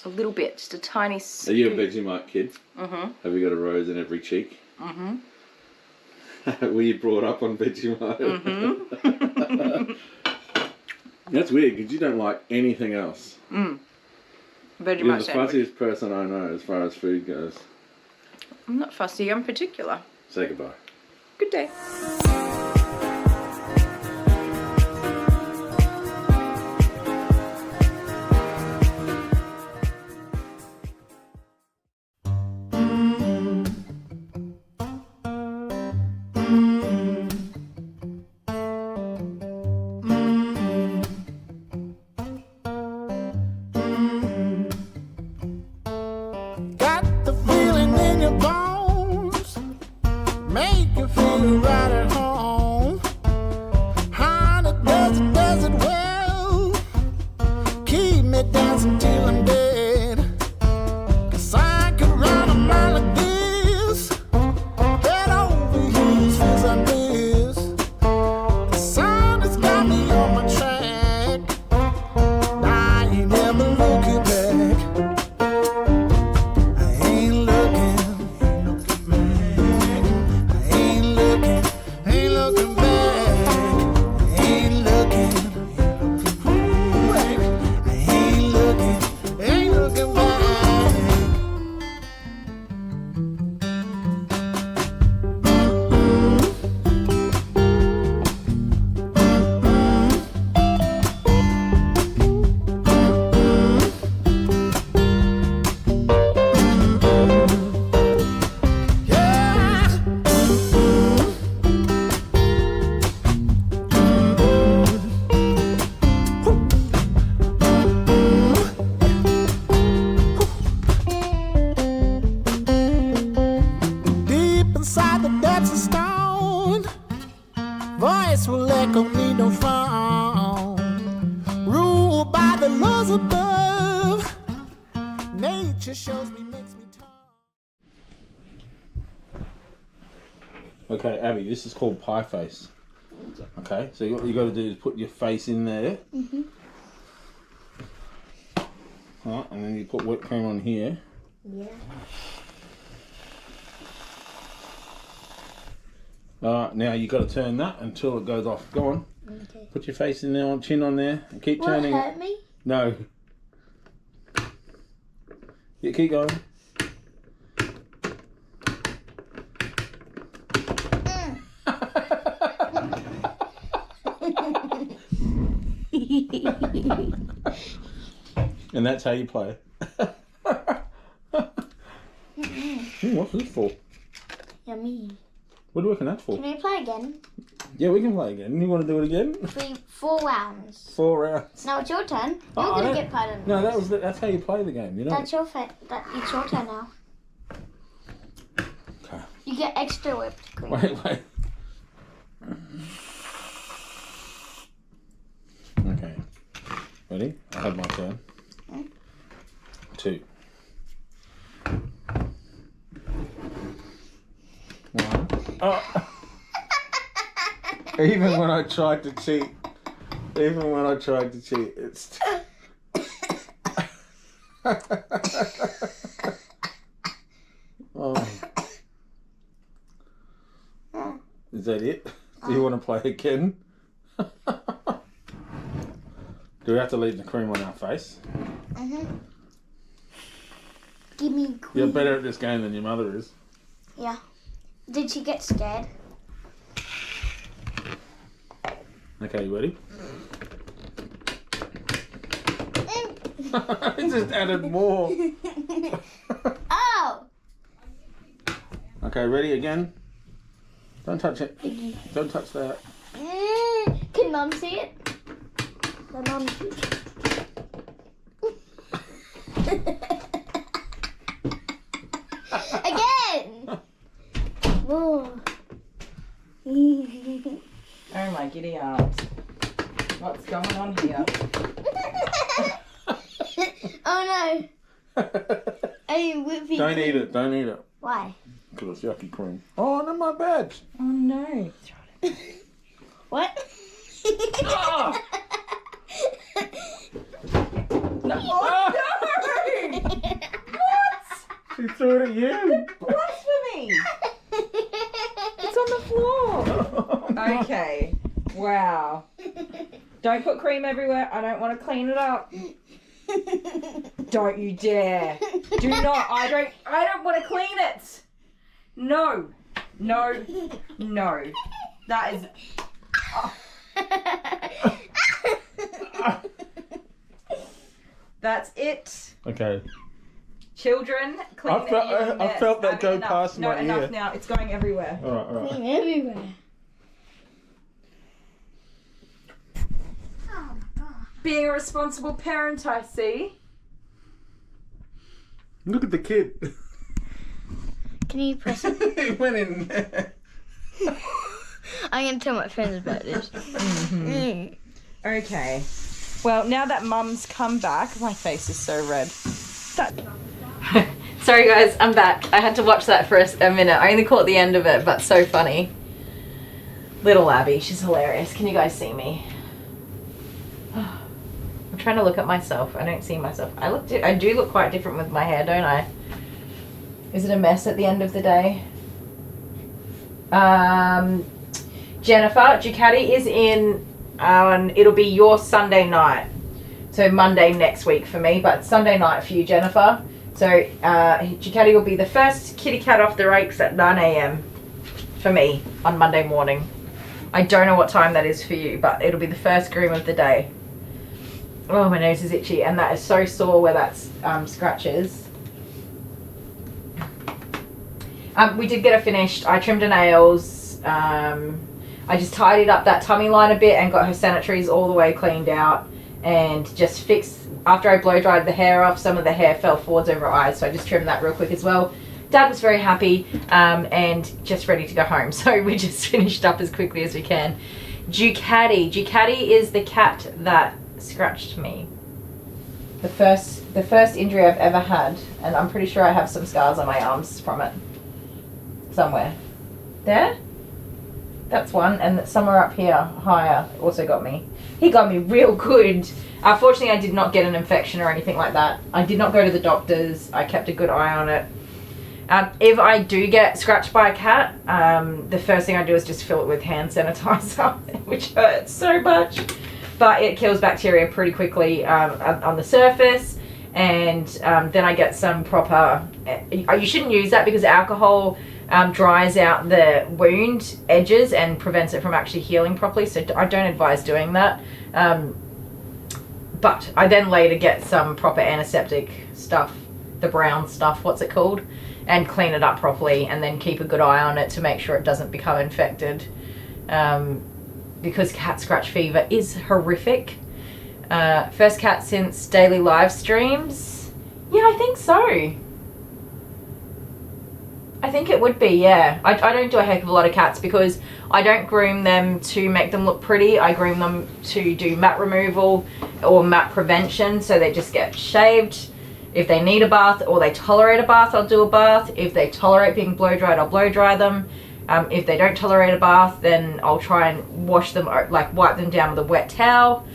A little bit, just a tiny scoop. Are you a Vegemite kid? Mm-hmm. Have you got a rose in every cheek? Mm-hmm. Were you brought up on Vegemite? Mm-hmm. That's weird because you don't like anything else. Vegemite You're the sandwich. fussiest person I know as far as food goes. I'm not fussy, I'm particular. Say goodbye. Good day. Got the feeling in your bones, make you feel right at home. voice will echo me no frown. Ruled by the laws above. Nature shows me, makes me talk. Okay, Abby, this is called pie face. Okay, so what you got to do is put your face in there. Right, and then you put whipped cream on here. Yeah. Alright, now you got to turn that until it goes off. Go on. Okay. Put your face in there, chin on there, and keep Will it turning. hurt me? No. Yeah, keep going. And that's how you play. What's this for? Yummy. What do you reckon that's for? Can we play again? Yeah, we can play again. You want to do it again? 4 rounds. 4 rounds. Now it's your turn. You're I gonna don't- get part of No, this. that's how you play the game. You know. That's your it's your turn now. Okay. You get extra whipped cream. Wait. Okay. Ready? I have my turn. 2. 1. Oh. Even when I tried to cheat, it's. Oh. Is that it? Do you want to play again? Do we have to leave the cream on our face? Give me cream. You're better at this game than your mother is. Yeah. Did she get scared? Okay, you ready? I just added more. Oh! Okay, ready again? Don't touch it. Don't touch that. Can Mum see it? My mum. Again! Whoa. Oh my giddy arms. What's going on here? Oh no. I mean, whipping Don't cream. eat it. Don't eat it. Why? Because it's yucky cream. Oh, no, my badge. Oh no. What? Oh, no. She threw it at you. Blasphemy! It's on the floor. Okay. Wow. Don't put cream everywhere. I don't want to clean it up. Don't you dare. Do not. I don't want to clean it. No. No. No. That is... That's it. Okay. Children, clean I felt- your I mess. felt that Abby, go enough. past No, my enough ear. now. It's going everywhere. All right, all right. Cream everywhere. Being a responsible parent, I see. Look at the kid. Can you press it? He went in there. I'm going to tell my friends about this. Okay. Well, now that Mum's come back, my face is so red. Sorry guys, I'm back. I had to watch that for a minute. I only caught the end of it, but so funny. Little Abby, she's hilarious. Can you guys see me? I'm trying to look at myself. I don't see myself. I do look quite different with my hair, don't I? Is it a mess at the end of the day? Jennifer, Ducati is in, it'll be your Sunday night. So Monday next week for me, but Sunday night for you, Jennifer. So Ducati will be the first kitty cat off the rakes at 9 AM for me on Monday morning. I don't know what time that is for you, but it'll be the first groom of the day. Oh, my nose is itchy, and that is so sore where that's scratches. We did get it finished. I trimmed her nails. I just tidied up that tummy line a bit and got her sanitaries all the way cleaned out, and just fixed, after I blow dried the hair off, some of the hair fell forwards over her eyes, so I just trimmed that real quick as well. Dad was very happy and just ready to go home, so we just finished up as quickly as we can. Ducati. Ducati is the cat that scratched me. The first injury I've ever had, and I'm pretty sure I have some scars on my arms from it. Somewhere. There? That's one, and somewhere up here, higher, also got me. He got me real good. Fortunately, I did not get an infection or anything like that. I did not go to the doctors. I kept a good eye on it. If I do get scratched by a cat, the first thing I do is just fill it with hand sanitizer, which hurts so much. But it kills bacteria pretty quickly on the surface. And then I get some proper... You shouldn't use that because alcohol dries out the wound edges and prevents it from actually healing properly. So I don't advise doing that. But I then later get some proper antiseptic stuff, the brown stuff, what's it called? And clean it up properly and then keep a good eye on it to make sure it doesn't become infected. Because cat scratch fever is horrific. First cat since daily live streams? Yeah, I think so. I think it would be, yeah. I don't do a heck of a lot of cats because I don't groom them to make them look pretty. I groom them to do mat removal or mat prevention, so they just get shaved. If they need a bath or they tolerate a bath, I'll do a bath. If they tolerate being blow dried, I'll blow dry them. If they don't tolerate a bath, then I'll try and wash them, like wipe them down with a wet towel.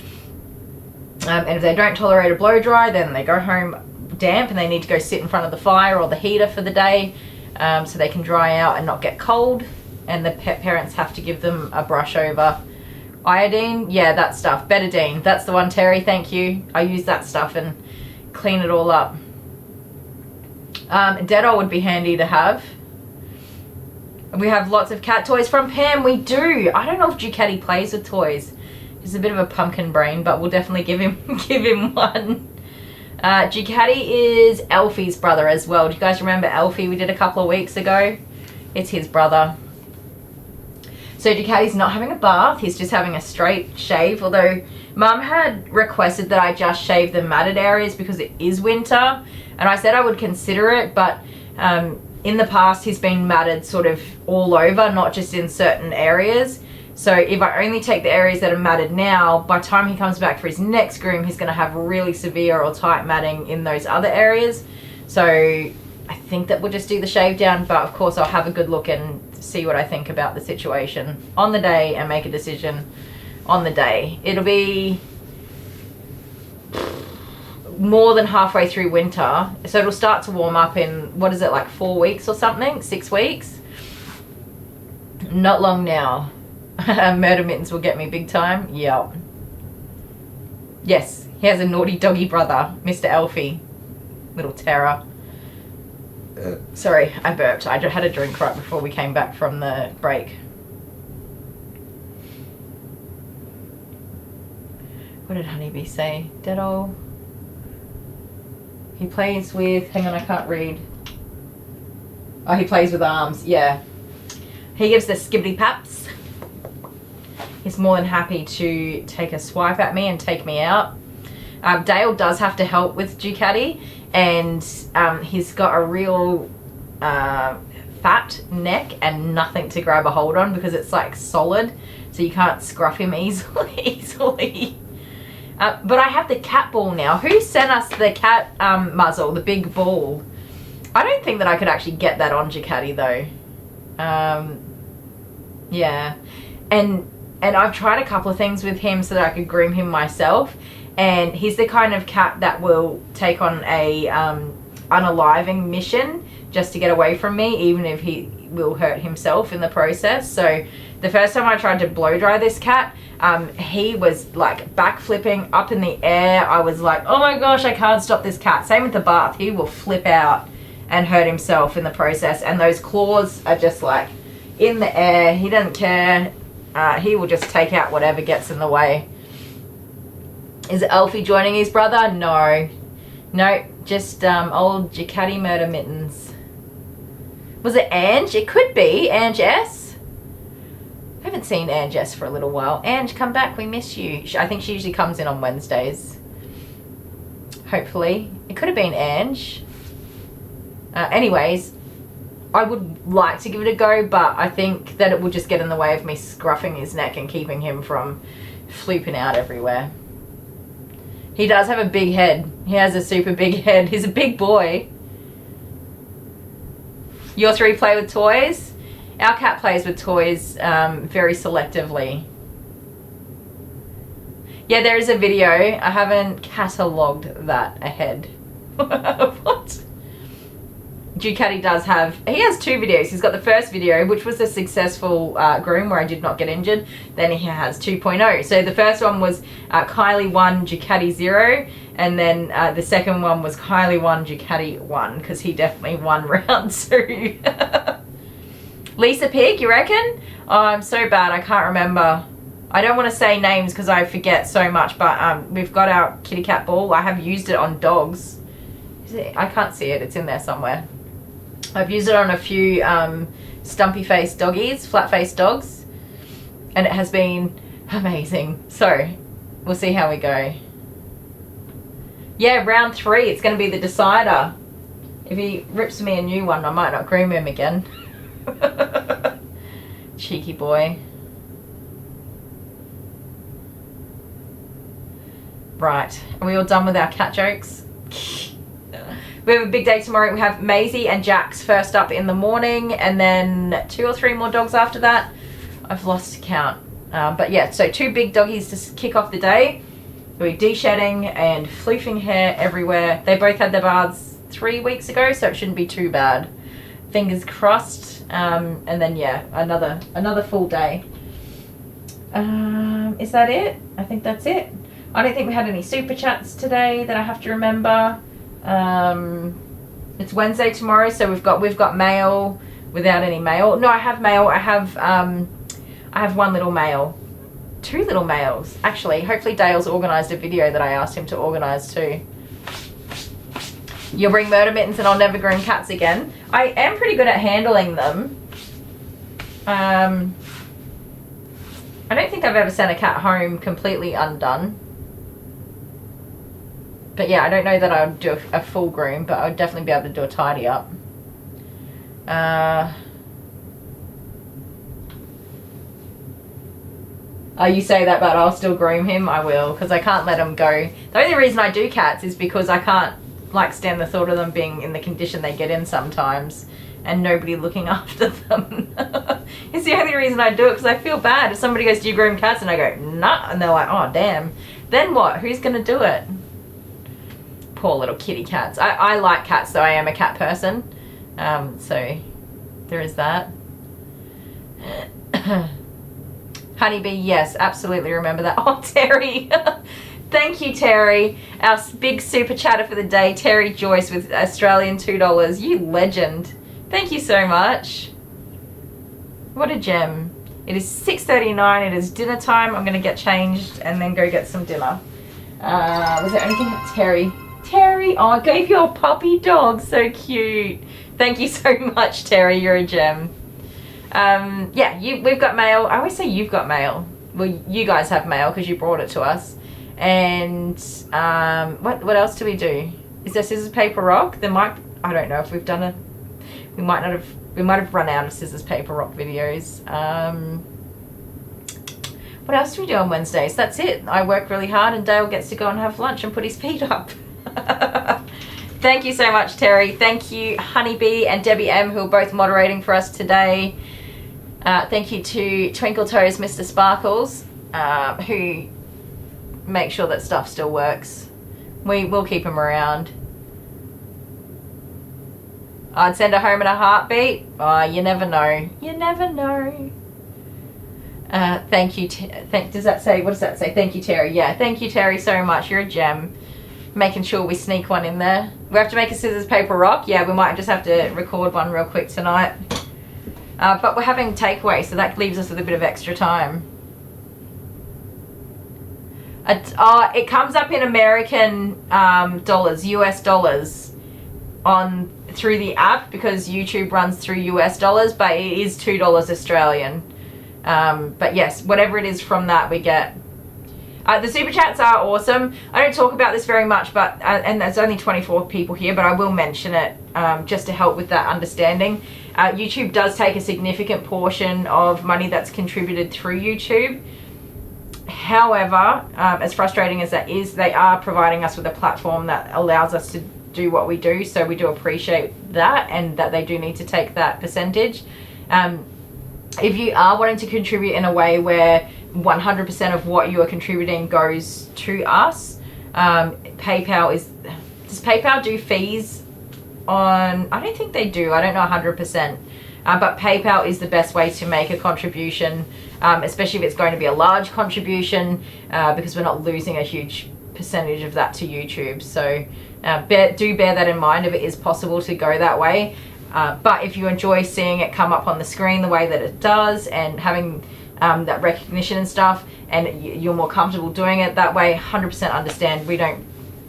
And if they don't tolerate a blow dry, then they go home damp and they need to go sit in front of the fire or the heater for the day, so they can dry out and not get cold. And the pet parents have to give them a brush over. Iodine, yeah, that stuff. Betadine, that's the one, Terry, thank you. I use that stuff and clean it all up. Dettol would be handy to have. We have lots of cat toys from Pam. We do. I don't know if Ducati plays with toys. He's a bit of a pumpkin brain, but we'll definitely give him one. Ducati is Elfie's brother as well. Do you guys remember Elfie we did a couple of weeks ago? It's his brother. So Ducati's not having a bath. He's just having a straight shave, although Mum had requested that I just shave the matted areas because it is winter, and I said I would consider it, but in the past he's been matted sort of all over, not just in certain areas. So if I only take the areas that are matted now, by the time he comes back for his next groom, he's going to have really severe or tight matting in those other areas. So I think that we'll just do the shave down, but of course I'll have a good look and see what I think about the situation on the day and make a decision on the day. It'll be more than halfway through winter, so it'll start to warm up in, what is it, like 4 weeks or something? 6 weeks? Not long now. Murder Mittens will get me big time. Yep. Yes, he has a naughty doggy brother, Mr. Elfie. Little terror. Sorry, I burped. I had a drink right before we came back from the break. What did Honeybee say? Dettol. He plays with, hang on, I can't read. Oh, he plays with arms, yeah. He gives the skibbity paps. He's more than happy to take a swipe at me and take me out. Dale does have to help with Ducati, and he's got a real fat neck and nothing to grab a hold on because it's like solid, so you can't scruff him easily. But I have the cat ball now. Who sent us the cat muzzle, the big ball? I don't think that I could actually get that on Ducati though. Yeah, and I've tried a couple of things with him so that I could groom him myself, and he's the kind of cat that will take on a unaliving mission just to get away from me, even if he will hurt himself in the process. So the first time I tried to blow dry this cat, he was like backflipping up in the air. I was like, oh my gosh, I can't stop this cat. Same with the bath. He will flip out and hurt himself in the process, and those claws are just like in the air. He doesn't care. He will just take out whatever gets in the way. Is Elfie joining his brother? No, just old Ducati Murder Mittens. Was it Ange? It could be Ange S. I haven't seen Ange S for a little while. Ange, come back, we miss you. I think she usually comes in on Wednesdays. Hopefully. It could have been Ange. Anyways, I would like to give it a go, but I think that it will just get in the way of me scruffing his neck and keeping him from flooping out everywhere. He does have a big head. He has a super big head. He's a big boy. Your 3 play with toys? Our cat plays with toys very selectively. Yeah, there is a video. I haven't catalogued that ahead. What? Ducati does have, he has 2 videos. He's got the first video, which was a successful groom where I did not get injured. Then he has 2.0. So the first one was Kylie 1, Ducati 0. And then the second one was Kylie 1, Ducati 1, because he definitely won round 2. Lisa Pig, you reckon? Oh, I'm so bad. I can't remember. I don't want to say names because I forget so much, but we've got our kitty cat ball. I have used it on dogs. I can't see it. It's in there somewhere. I've used it on a few stumpy faced doggies, flat faced dogs, and it has been amazing. So we'll see how we go. Yeah, round 3, it's going to be the decider. If he rips me a new one, I might not groom him again. Cheeky boy. Right, are we all done with our cat jokes? We have a big day tomorrow. We have Maisie and Jax first up in the morning, and then 2 or 3 more dogs after that. I've lost count. But yeah, so 2 big doggies to kick off the day. We're de-shedding and floofing hair everywhere. They both had their baths 3 weeks ago, so it shouldn't be too bad. Fingers crossed. And then yeah, another full day. Is that it? I think that's it. I don't think we had any super chats today that I have to remember. It's Wednesday tomorrow, so we've got mail without any mail. No, I have mail. I have 1 little mail. 2 little mails, actually. Hopefully Dale's organised a video that I asked him to organise too. You'll bring murder mittens and I'll never groom cats again. I am pretty good at handling them. I don't think I've ever sent a cat home completely undone. But yeah, I don't know that I would do a full groom, but I would definitely be able to do a tidy up. You say that, but I'll still groom him. I will, because I can't let him go. The only reason I do cats is because I can't stand the thought of them being in the condition they get in sometimes and nobody looking after them. It's the only reason I do it, because I feel bad. If somebody goes, do you groom cats? And I go, nah. And they're like, oh, damn. Then what? Who's going to do it? Poor little kitty cats. I like cats, though. I am a cat person. So there is that. Honeybee, yes, absolutely remember that. Oh, Terry. Thank you, Terry. Our big super chatter for the day, Terry Joyce with Australian $2. You legend. Thank you so much. What a gem. It is 6:39. It is dinner time. I'm going to get changed and then go get some dinner. Was there anything with Terry? Terry, oh, I gave you a puppy dog. So cute. Thank you so much, Terry. You're a gem. Yeah, we've got mail. I always say you've got mail. Well, you guys have mail because you brought it to us. And what else do we do? Is there scissors, paper, rock? I don't know if we've done we might have run out of scissors, paper, rock videos. What else do we do on Wednesdays? That's it. I work really hard and Dale gets to go and have lunch and put his feet up. Thank you so much, Terry. Thank you, Honeybee and Debbie M, who are both moderating for us today. Thank you to Twinkle Toes, Mr. Sparkles, who make sure that stuff still works. We'll keep him around. I'd send her home in a heartbeat. Oh, you never know. You never know. Thank you. Does that say? What does that say? Thank you, Terry. Yeah, thank you, Terry, so much. You're a gem. Making sure we sneak one in there. We have to make a scissors, paper, rock. Yeah, we might just have to record one real quick tonight. But we're having takeaway, so that leaves us with a bit of extra time. It comes up in American dollars, US dollars, through the app because YouTube runs through US dollars, but it is $2 Australian. But yes, whatever it is from that we get. The super chats are awesome. I don't talk about this very much, but and there's only 24 people here, but I will mention it just to help with that understanding. YouTube does take a significant portion of money that's contributed through YouTube. However, as frustrating as that is, they are providing us with a platform that allows us to do what we do, so we do appreciate that, and that they do need to take that percentage. If you are wanting to contribute in a way where 100% of what you are contributing goes to us, PayPal is... Does PayPal do fees on... I don't think they do. I don't know 100%. But PayPal is the best way to make a contribution, especially if it's going to be a large contribution, because we're not losing a huge percentage of that to YouTube. So do bear that in mind if it is possible to go that way. But if you enjoy seeing it come up on the screen the way that it does, and having that recognition and stuff, and you're more comfortable doing it that way, 100% understand. We don't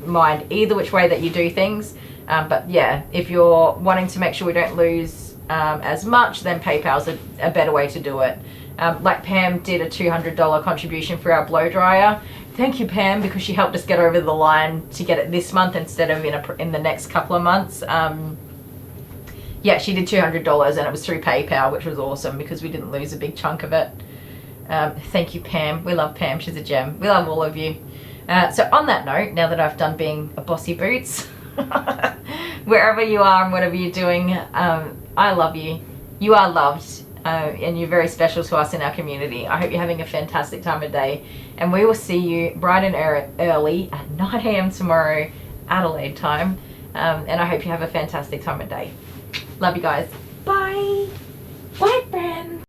mind either which way that you do things. But yeah, if you're wanting to make sure we don't lose as much, then PayPal's a better way to do it. Like Pam did a $200 contribution for our blow dryer. Thank you, Pam, because she helped us get over the line to get it this month instead of in the next couple of months. Yeah, she did $200 and it was through PayPal, which was awesome because we didn't lose a big chunk of it. Thank you, Pam. We love Pam. She's a gem. We love all of you. So on that note, now that I've done being a bossy boots, wherever you are and whatever you're doing, I love you. You are loved, and you're very special to us in our community. I hope you're having a fantastic time of day, and we will see you bright and early at 9 a.m. tomorrow, Adelaide time, and I hope you have a fantastic time of day. Love you guys. Bye. Bye, friends.